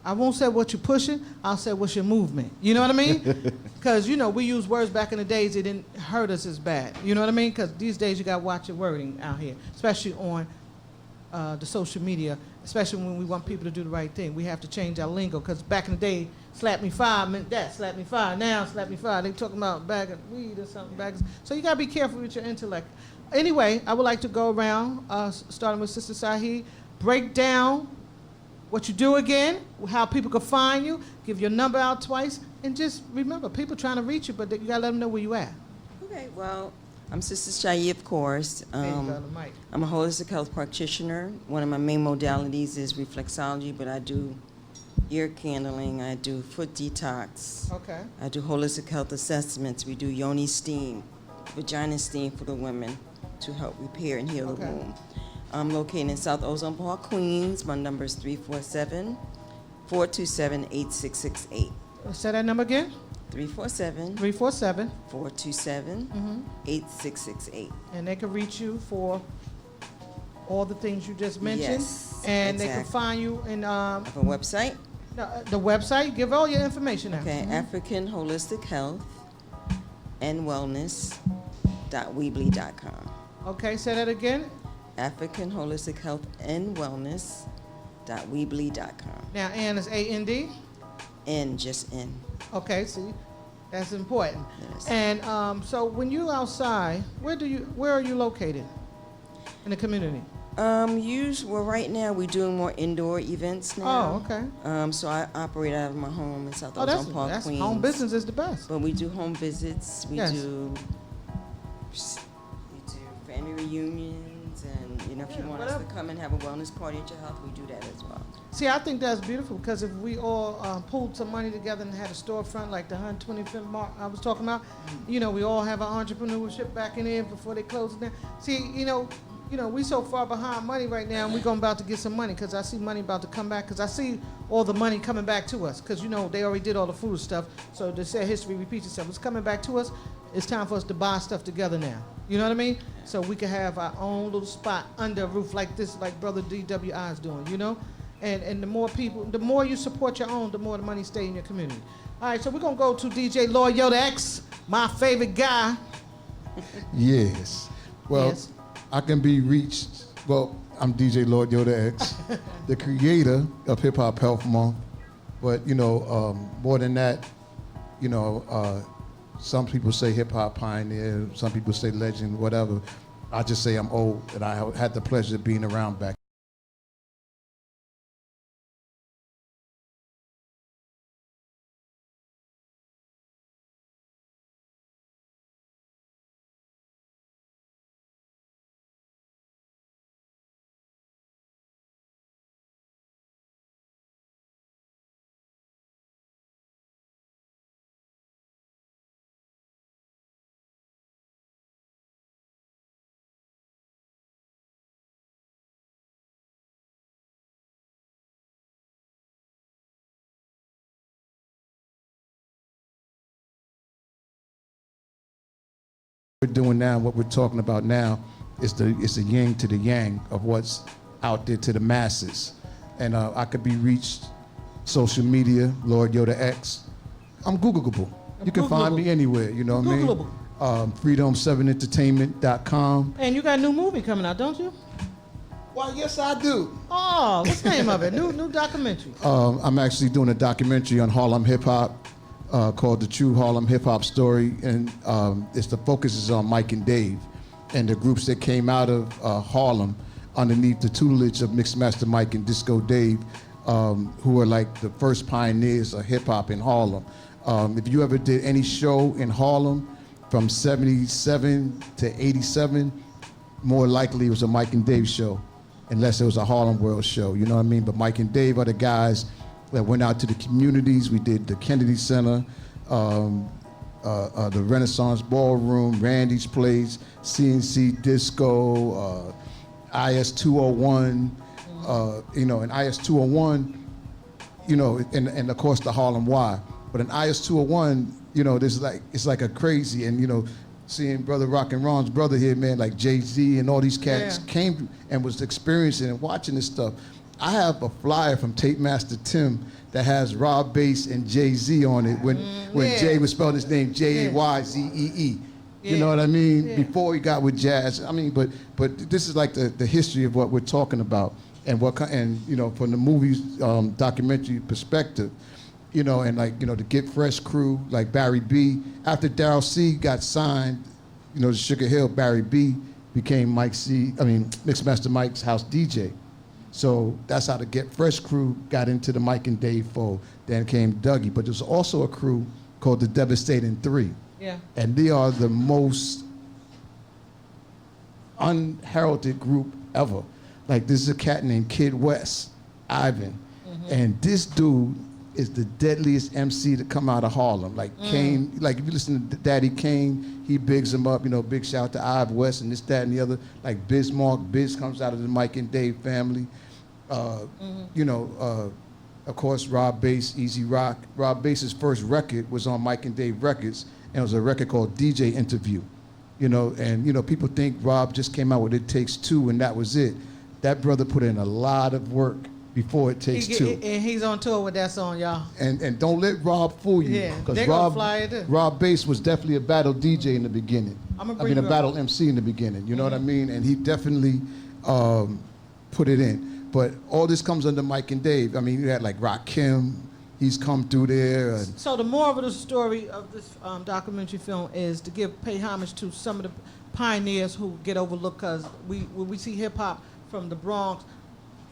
I won't say what you're pushing. I'll say what's your movement. You know what I mean? Because, you know, we use words back in the days. It didn't hurt us as bad. You know what I mean? Because these days you got to watch your wording out here, especially on the social media, especially when we want people to do the right thing. We have to change our lingo, because back in the day, slap me 5 meant that, slap me 5. Now, slap me 5. They talking about bag of weed or something. So you got to be careful with your intellect. Anyway, I would like to go around, starting with Sister Sahi, break down what you do again, how people can find you, give your number out twice, and just remember, people trying to reach you, but you got to let them know where you at.
Okay, well, I'm Sister Shai, of course.
There you go, the mic.
I'm a holistic health practitioner. One of my main modalities is reflexology, but I do ear candling, I do foot detox.
Okay.
I do holistic health assessments. We do yoni steam, vagina steam for the women to help repair and heal the womb. I'm located in South Ozone Park, Queens. My number is 347-427-8668.
Say that number again.
347-427-8668.
And they can reach you for all the things you just mentioned.
Yes,
and they can
exactly.
find you in
I have a website.
the website. Give all your information out.
Okay, African Holistic Health and Wellness.weebly.com.
Okay, say that again.
African Holistic Health and Wellness.weebly.com. Weebly.com.
Now, Ann is A-N-D?
N, just N.
Okay, see, that's important.
Yes.
And so when you outside, where are you located in the community?
Well, right now we're doing more indoor events now.
Oh, okay.
So I operate out of my home in South Ozone Park,
that's
Queens.
home business is the best.
But we do home visits. We
Yes.
do family reunions, and if you want us to come and have a wellness party at your house, we do that as well.
See, I think that's beautiful because if we all pulled some money together and had a storefront like the 125th Mark I was talking about, we all have our entrepreneurship backing in before they close it down. See, we so far behind money right now, and we're about to get some money because I see money about to come back because I see all the money coming back to us because, they already did all the food stuff. So they say history repeats itself. It's coming back to us. It's time for us to buy stuff together now. You know what I mean? So we can have our own little spot under a roof like this, like Brother DWI is doing, And the more people, the more you support your own, the more the money stay in your community. All right, so we're going to go to DJ Lord Yoda X, my favorite guy.
Yes. Well,
Yes.
I can be reached. Well, I'm DJ Lord Yoda X, the creator of Hip Hop Health Month. But, more than that, some people say hip hop pioneer, some people say legend, whatever. I just say I'm old, and I had the pleasure of being around back. We're doing now, what we're talking about now, is the yin to the yang of what's out there to the masses. And I could be reached social media, Lord Yoda X. I'm Googleable. You can find me anywhere, you know what I mean? Freedom7entertainment.com.
And you got a new movie coming out, don't you?
Why, yes, I do.
Oh, what's the name of it? New documentary.
I'm actually doing a documentary on Harlem hip hop called The True Harlem Hip Hop Story, and the focus is on Mike and Dave and the groups that came out of Harlem underneath the tutelage of Mixmaster Mike and Disco Dave, who were like the first pioneers of hip hop in Harlem. If you ever did any show in Harlem from 77 to 87, more likely it was a Mike and Dave show, unless it was a Harlem World show, you know what I mean? But Mike and Dave are the guys that went out to the communities. We did the Kennedy Center, the Renaissance Ballroom, Randy's Place, CNC Disco, IS 201, and IS 201, and of course the Harlem Y. But in IS 201, it's like a crazy, and seeing Brother Rock and Ron's brother here, man, like Jay-Z and all these cats came and was experiencing and watching this stuff. I have a flyer from Tape Master Tim that has Rob Bass and Jay-Z on it when Jay was spelling his name Jayzee. You know what I mean? Yeah. Before he got with jazz. I mean, but this is like the history of what we're talking about, and from the movie's documentary perspective, the Get Fresh crew like Barry B. After Darryl C got signed, to Sugar Hill, Barry B became Mixmaster Mike's house DJ. So that's how the Get Fresh crew got into the Mike and Dave fold. Then came Dougie. But there's also a crew called the Devastating Three. Yeah. And they are the most unheralded group ever. Like, this is a cat named Kid West, Ivan. Mm-hmm. And this dude is the deadliest MC to come out of Harlem. Like Kane, like if you listen to Daddy Kane, he bigs him up, big shout out to Ive West and this, that, and the other. Like Bismarck, Biz comes out of the Mike and Dave family. Of course, Rob Bass, Easy Rock. Rob Bass's first record was on Mike and Dave Records, and it was a record called DJ Interview. People think Rob just came out with It Takes Two and that was it. That brother put in a lot of work before It Takes Two.
And he's on tour with that song, y'all.
And don't let Rob fool you.
Yeah, they're gonna fly it in.
Rob Bass was definitely a battle DJ in the beginning. A battle MC in the beginning. You know what I mean? And he definitely put it in. But all this comes under Mike and Dave. I mean, you had like Rakim, he's come through there. And
So the moral of the story of this documentary film is to pay homage to some of the pioneers who get overlooked, because when we see hip hop from the Bronx,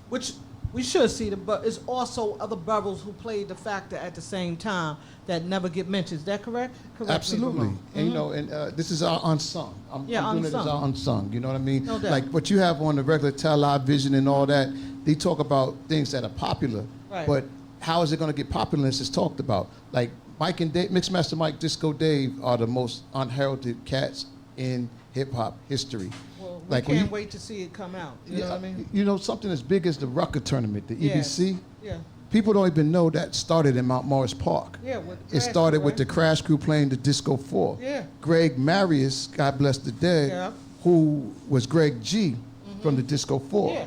which we should see, but it's also other boroughs who played the factor at the same time that never get mentioned. Is that correct? Correct.
Absolutely. And you know, and this is our unsung. I'm doing it as our unsung. You know what I mean?
No doubt.
Like what you have on the regular television and all that, they talk about things that are popular.
Right.
But how is it going to get popular unless it's talked about? Like Mike and Dave, Mixmaster Mike, Disco Dave are the most unheralded cats in hip hop history.
Well, we
Like
can't wait to see it come out. You know what I mean?
You know, something as big as the Rucker tournament, the EBC.
Yeah.
People don't even know that started in Mount Morris Park.
Yeah, with
It started with the Crash Crew playing the Disco 4.
Yeah.
Greg Marius, God bless the dead,
Yeah.
who was Greg G from the Disco 4.
Yeah,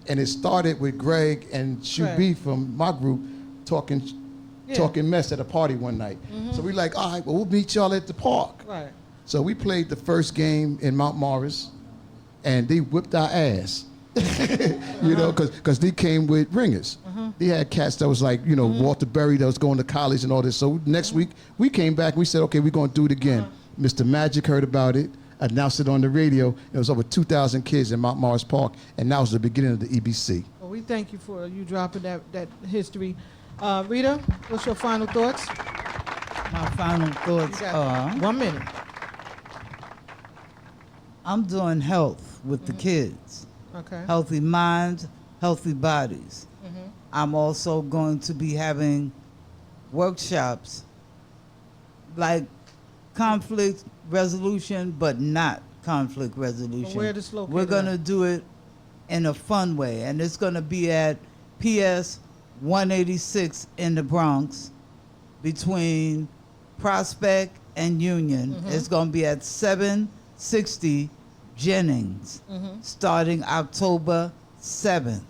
And it started with Greg and Shoe
Right.
B from my group talking mess at a party one night. So we like, all right, well, we'll meet y'all at the park.
Right.
So we played the first game in Mount Morris, and they whipped our ass. You know, because they came with ringers. They had cats that was like, you know, Walter Berry that was going to college and all this. So next week, we came back and we said, okay, we're going to do it again. Mr. Magic heard about it, announced it on the radio. It was over 2,000 kids in Mount Morris Park, and that was the beginning of the EBC.
Well, we thank you for you dropping that history. Rita, what's your final thoughts?
My final thoughts
You got
are
1 minute.
I'm doing health with the kids.
Okay.
Healthy minds, healthy bodies. I'm also going to be having workshops like conflict resolution, but not conflict resolution.
Where this located
We're going to
at?
do it in a fun way, and it's going to be at PS 186 in the Bronx between Prospect and Union. It's going to be at 760 Jennings, starting October 7th.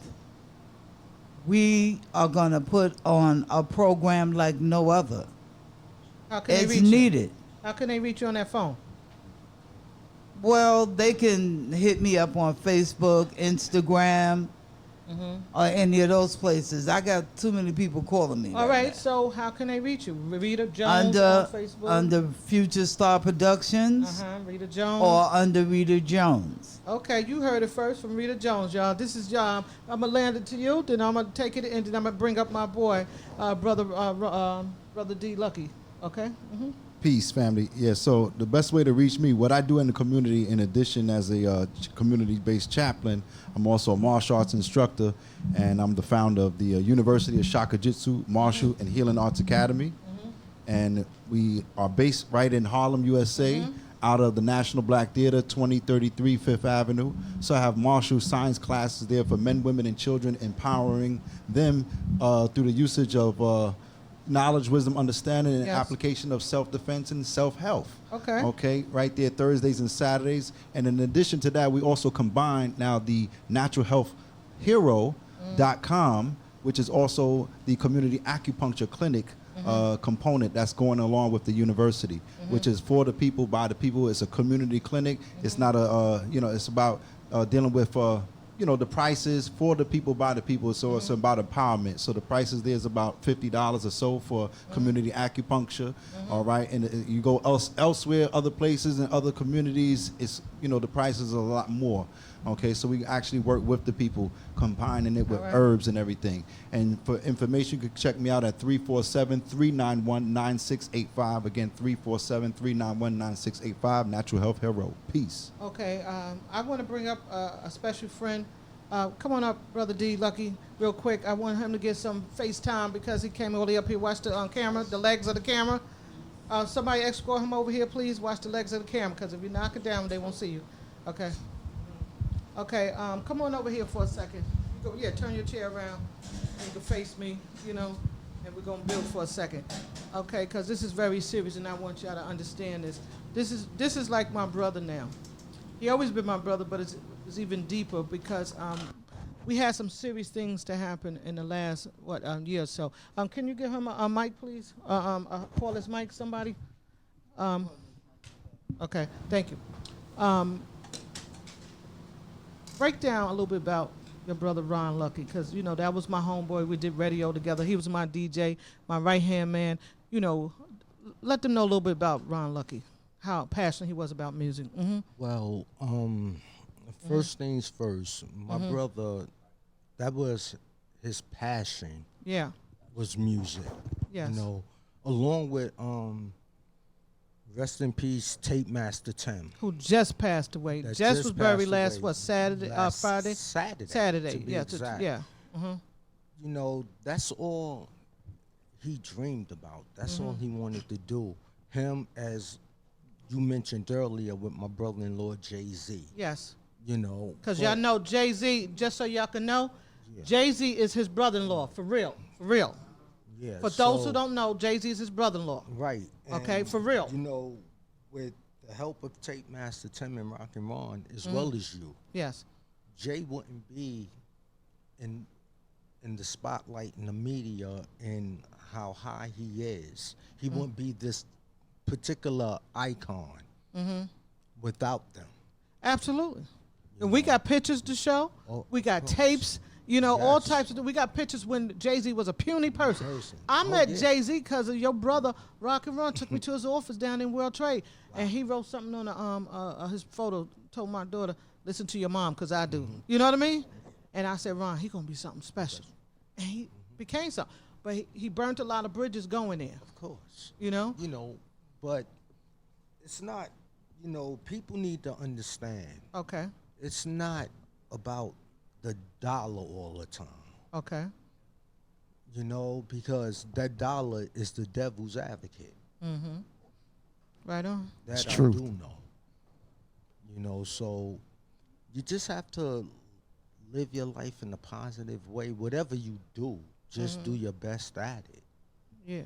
We are going to put on a program like no other.
How can they
It's
reach you?
needed.
How can they reach you on that phone?
Well, they can hit me up on Facebook, Instagram, or any of those places. I got too many people calling me.
All right, so how can they reach you? Rita Jones on
Under
Facebook?
under Future Star Productions
Rita Jones.
or under Rita Jones.
Okay, you heard it first from Rita Jones, y'all. This is I'm gonna land it to you, then I'm gonna take it, and then I'm gonna bring up my boy, brother D Luckie. Okay.
Peace, family. Yeah, so the best way to reach me, what I do in the community, in addition as a community-based chaplain, I'm also a martial arts instructor, and I'm the founder of the University of Shaka Jitsu Martial and Healing Arts Academy. And we are based right in Harlem, USA, out of the National Black Theater, 2033 Fifth Avenue. So I have martial science classes there for men, women, and children, empowering them through the usage of knowledge, wisdom, understanding, and
Yes.
application of self-defense and self-health.
Okay.
Okay, right there, Thursdays and Saturdays. And in addition to that, we also combine now the naturalhealthhero.com, which is also the community acupuncture clinic component that's going along with the university, which is for the people, by the people. It's a community clinic. It's not a, it's about dealing with the prices for the people, by the people. So it's about empowerment. So the prices there is about $50 or so for community acupuncture. All right. And you go elsewhere, other places and other communities, it's, the prices are a lot more. Okay. So we actually work with the people, combining it with herbs and everything. And for information, you can check me out at 347-391-9685. Again, 347-391-9685. Natural Health Hero. Peace.
Okay, I want to bring up a special friend. Come on up, Brother D, Luckie, real quick. I want him to get some FaceTime because he came all the way up here, watch the camera, the legs of the camera. Somebody escort him over here, please. Watch the legs of the camera, because if you knock it down, they won't see you. Okay. Okay, come on over here for a second. Turn your chair around. You can face me, and we're going to build for a second. Okay, because this is very serious, and I want y'all to understand this. This is like my brother now. He always been my brother, but it's even deeper because we had some serious things to happen in the last year or so. Can you give him a mic, please? Call his mic, somebody. Okay, thank you. Break down a little bit about your brother Ron Luckie, because, you know, that was my homeboy. We did radio together. He was my DJ, my right-hand man. You know, let them know a little bit about Ron Luckie, how passionate he was about music.
Well, first things first, my brother, that was his passion.
Yeah.
Was music.
Yes.
You know, along with rest in peace, Tape Master Tim,
who just passed away.
That
Jess
just
was buried
passed
last,
away.
what, Saturday, Friday?
Saturday. To be
yeah.
exact.
Yeah.
You know, that's all he dreamed about. That's all he wanted to do. Him, as you mentioned earlier, with my brother-in-law Jay-Z.
Yes.
You know,
because y'all know Jay-Z, just so y'all can know, Jay-Z is his brother-in-law, for real, for real.
Yeah.
For those who don't know, Jay-Z is his brother-in-law.
Right.
Okay,
And,
for real.
You know, with the help of Tape Master Tim and Rock and Ron, as well as you.
Yes.
Jay wouldn't be in the spotlight in the media and how high he is. He wouldn't be this particular icon without them.
Absolutely. And we got pictures to show. We got tapes. You know, all types of. We got pictures when Jay-Z was a puny person. I met Jay-Z because of your brother, Rock and Ron, took me to his office down in World Trade, and he wrote something on his photo. Told my daughter, "Listen to your mom, because I do." You know what I mean? And I said, "Ron, he gonna be something special," and he became something. But he burnt a lot of bridges going there.
Of course.
You know.
You know, but it's not. You know, people need to understand.
Okay.
It's not about the dollar all the time.
Okay.
You know, because that dollar is the devil's advocate.
Right on.
That I
true.
do know. You know, so you just have to live your life in a positive way. Whatever you do, just do your best at it.
Yeah.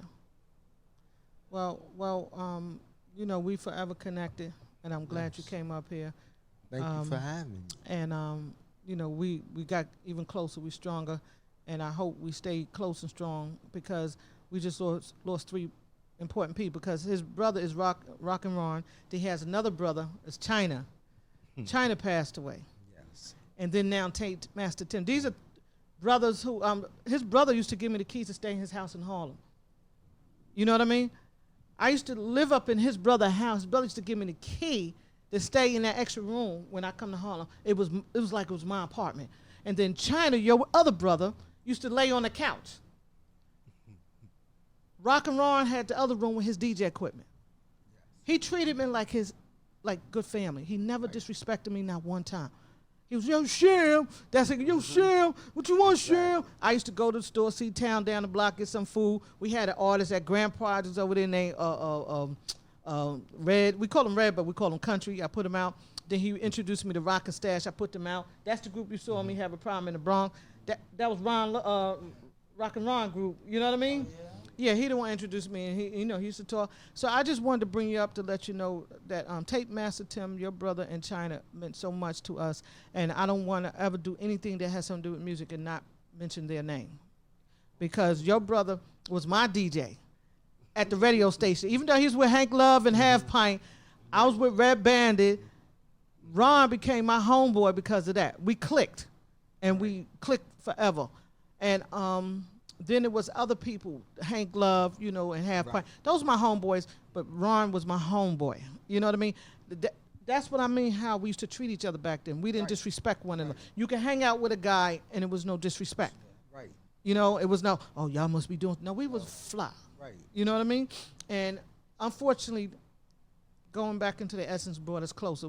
Well, you know, we forever connected, and I'm glad you came up here.
Thank you for having me.
And you know, we got even closer, we stronger, and I hope we stay close and strong, because we just lost three important people, because his brother is Rock and Ron. Then he has another brother, it's China. China passed away.
Yes.
And then now Tate Master Tim. These are brothers who his brother used to give me the keys to stay in his house in Harlem. You know what I mean? I used to live up in his brother's house. His brother used to give me the key to stay in that extra room when I come to Harlem. It was like it was my apartment. And then China, your other brother, used to lay on the couch. Rock and Ron had the other room with his DJ equipment. He treated me like good family. He never disrespected me, not one time. He was, yo, Sham. That's it, yo, Sham. What you want, Sham? I used to go to the store, see Town down the block, get some food. We had an artist at Grand Projects over there named Red. We call him Red, but we call him Country. I put him out. Then he introduced me to Rock and Stash. I put them out. That's the group you saw me have a problem in the Bronx. That was Rock and Ron group. You know what I mean? Yeah, he the one introduced me, and he used to talk. So I just wanted to bring you up to let you know that Tape Master Tim, your brother in China, meant so much to us, and I don't want to ever do anything that has something to do with music and not mention their name, because your brother was my DJ at the radio station. Even though he was with Hank Love and Half Pint, I was with Red Bandit. Ron became my homeboy because of that. We clicked, and we clicked forever, and then it was other people, Hank Love, and Half Pint. Those were my homeboys, but Ron was my homeboy. You know what I mean? That's what I mean, how we used to treat each other back then. We didn't disrespect one another. You can hang out with a guy, and it was no disrespect.
Right.
It was no, oh, y'all must be doing. No, we was fly.
Right.
You know what I mean? And unfortunately, going back into the essence brought us closer.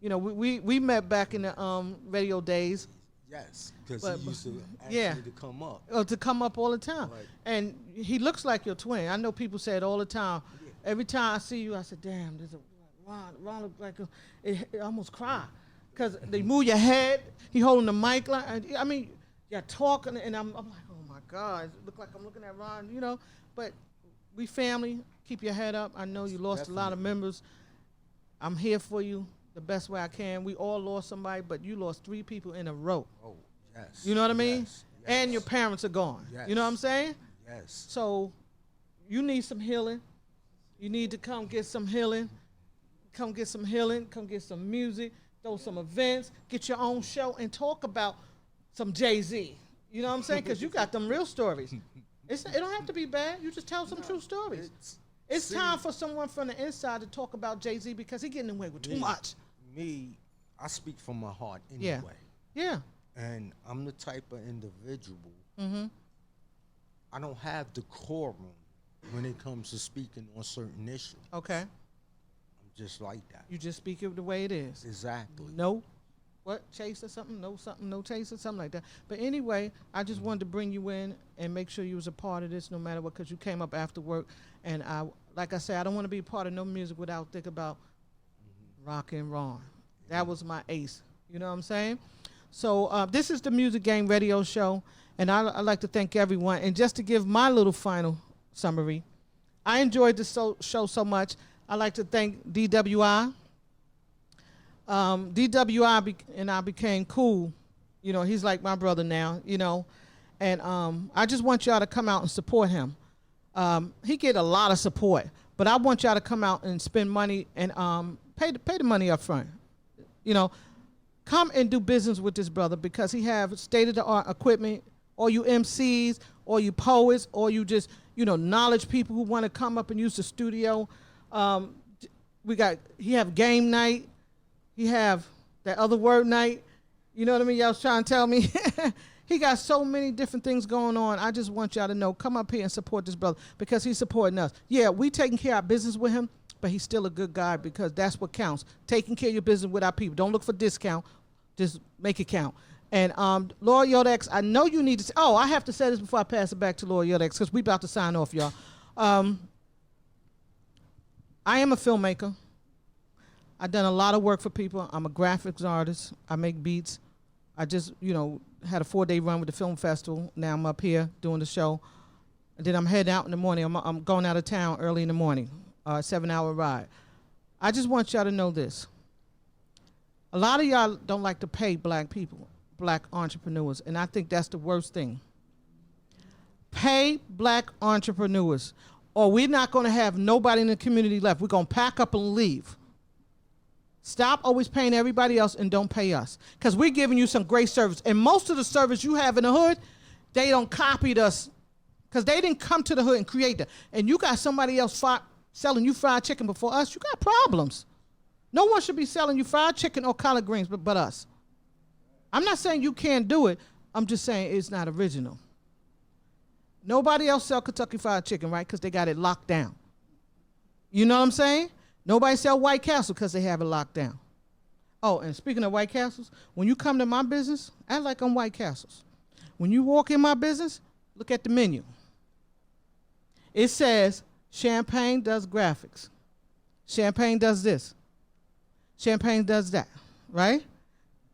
We met back in the radio days.
Yes, because he used to ask me to come up.
To come up all the time.
Right.
And he looks like your twin. I know people say it all the time. Yeah. Every time I see you, I said, damn, there's a Ron looks like it almost cry. Because they move your head. He holding the mic. I mean, you're talking, and I'm like, oh, my God. It look like I'm looking at Ron, But we family. Keep your head up. I know you lost a lot of members. I'm here for you the best way I can. We all lost somebody, but you lost 3 people in a row.
Oh, yes.
You know what I mean?
Yes.
And your parents are gone.
Yes.
You know what I'm saying?
Yes.
So you need some healing. You need to come get some healing. Come get some healing. Come get some music. Throw some events. Get your own show and talk about some Jay-Z. You know what I'm saying? Because you got them real stories. It don't have to be bad. You just tell some true stories. It's time for someone from the inside to talk about Jay-Z because he's getting away with too much.
I speak from my heart anyway.
Yeah.
And I'm the type of individual.
Mm-hmm.
I don't have decorum when it comes to speaking on certain issues.
Okay.
I'm just like that.
You just speak it the way it is.
Exactly.
No, chase or something? No chase or something like that. But anyway, I just wanted to bring you in and make sure you was a part of this no matter what, because you came up after work. And like I said, I don't want to be a part of no music without thinking about rock and roll. That was my ace. You know what I'm saying? So this is the Music Game Radio Show, and I'd like to thank everyone. And just to give my little final summary, I enjoyed the show so much. I'd like to thank DWI. DWI and I became cool. You know, he's like my brother now, you know. And I just want y'all to come out and support him. He get a lot of support, but I want y'all to come out and spend money and pay the money up front. You know, come and do business with this brother because he have state-of-the-art equipment. All you MCs, or you poets, or you just, you know, knowledge people who want to come up and use the studio. He have game night. He have that other word night. You know what I mean? Y'all was trying to tell me. He got so many different things going on. I just want y'all to know, come up here and support this brother because he's supporting us. Yeah, we taking care of our business with him, but he's still a good guy because that's what counts. Taking care of your business with our people. Don't look for discount. Just make it count. And Lord Yoda X, I know you need to say, I have to say this before I pass it back to Lord Yoda X because we about to sign off, y'all. I am a filmmaker. I've done a lot of work for people. I'm a graphics artist. I make beats. I just, you know, had a 4-day run with the film festival. Now I'm up here doing the show. And then I'm heading out in the morning. I'm going out of town early in the morning, 7-hour ride. I just want y'all to know this. A lot of y'all don't like to pay black people, black entrepreneurs, and I think that's the worst thing. Pay black entrepreneurs, or we're not going to have nobody in the community left. We're going to pack up and leave. Stop always paying everybody else and don't pay us, because we're giving you some great service. And most of the service you have in the hood, they don't copy us, because they didn't come to the hood and create that. And you got somebody else selling you fried chicken before us, you got problems. No one should be selling you fried chicken or collard greens but us. I'm not saying you can't do it. I'm just saying it's not original. Nobody else sell Kentucky Fried Chicken, right? Because they got it locked down. You know what I'm saying? Nobody sell White Castle because they have it locked down. Oh, and speaking of White Castles, when you come to my business, act like I'm White Castles. When you walk in my business, look at the menu. It says Champagne does graphics. Champagne does this. Champagne does that, right?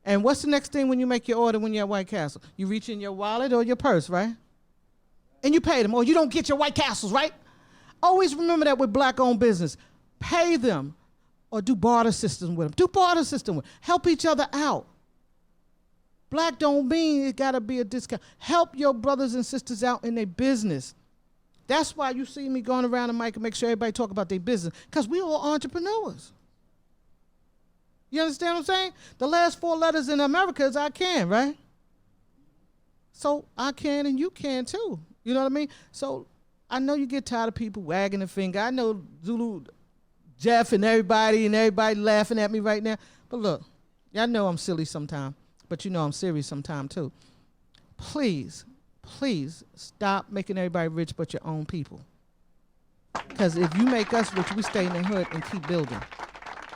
And what's the next thing when you make your order when you're at White Castle? You reach in your wallet or your purse, right? And you pay them, or you don't get your White Castles, right? Always remember that with black-owned business. Pay them or do barter system with them. Do barter system with them. Help each other out. Black don't mean it got to be a discount. Help your brothers and sisters out in their business. That's why you see me going around the mic and make sure everybody talk about their business, because we all entrepreneurs. You understand what I'm saying? The last 4 letters in America is I can, right? So I can and you can too. You know what I mean? So I know you get tired of people wagging a finger. I know Zulu, Jeff, and everybody laughing at me right now. But look, y'all know I'm silly sometimes, but you know I'm serious sometimes too. Please, please stop making everybody rich but your own people. Because if you make us rich, we stay in the hood and keep building.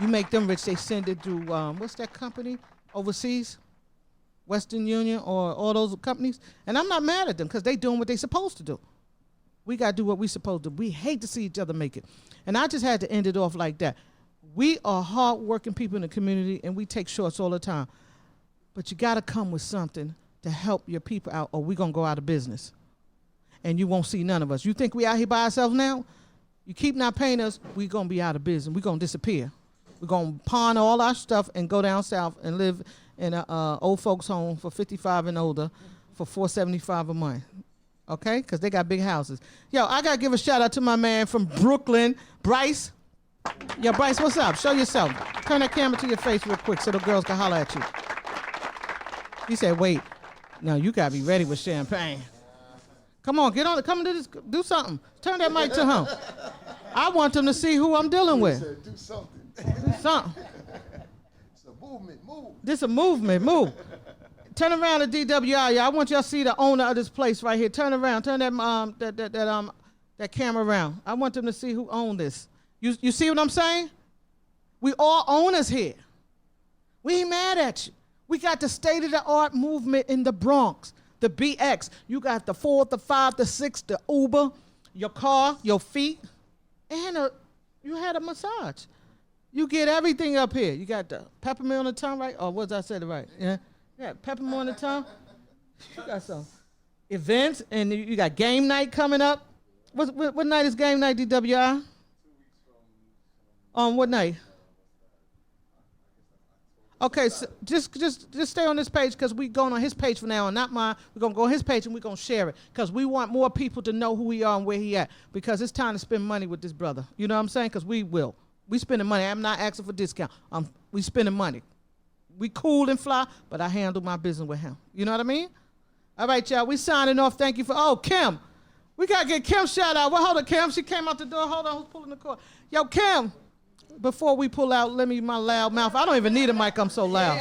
You make them rich, they send it through, what's that company overseas? Western Union or all those companies. And I'm not mad at them because they doing what they supposed to do. We got to do what we supposed to do. We hate to see each other make it. And I just had to end it off like that. We are hard-working people in the community, and we take shorts all the time. But you got to come with something to help your people out, or we're going to go out of business. And you won't see none of us. You think we out here by ourselves now? You keep not paying us, we're going to be out of business. We're going to disappear. We're going to pawn all our stuff and go down south and live in an old folks home for 55 and older for $475 a month. Okay? Because they got big houses. Yo, I got to give a shout out to my man from Brooklyn, Bryce. Yo, Bryce, what's up? Show yourself. Turn that camera to your face real quick so the girls can holler at you. He said, wait. Now you gotta be ready with champagne. Come on, get on it. Come to this. Do something. Turn that mic to him. I want them to see who I'm dealing with.
Do something.
Do something.
It's a movement. Move.
This a movement. Move. Turn around to DWI, y'all. I want y'all to see the owner of this place right here. Turn around. Turn that camera around. I want them to see who owned this. You see what I'm saying? We all owners here. We ain't mad at you. We got the state-of-the-art movement in the Bronx, the BX. You got the 4, the 5, the 6, the Uber, your car, your feet, and you had a massage. You get everything up here. You got the peppermint on the tongue, right? Or was I said it right? Yeah, peppermint on the tongue. You got some events, and you got game night coming up. What night is game night, DWI? On what night? Okay, so just stay on this page because we're going on his page from now on, not mine. We're going to go on his page and we're going to share it because we want more people to know who we are and where he at because it's time to spend money with this brother. You know what I'm saying? Because we will. We spending money. I'm not asking for discount. We spending money. We cool and fly, but I handle my business with him. You know what I mean? All right, y'all. We signing off. Thank you for, Kim. We got to get Kim shout out. Well, hold on, Kim. She came out the door. Hold on. Who's pulling the cord? Yo, Kim. Before we pull out, let me my loud mouth. I don't even need a mic. I'm so loud.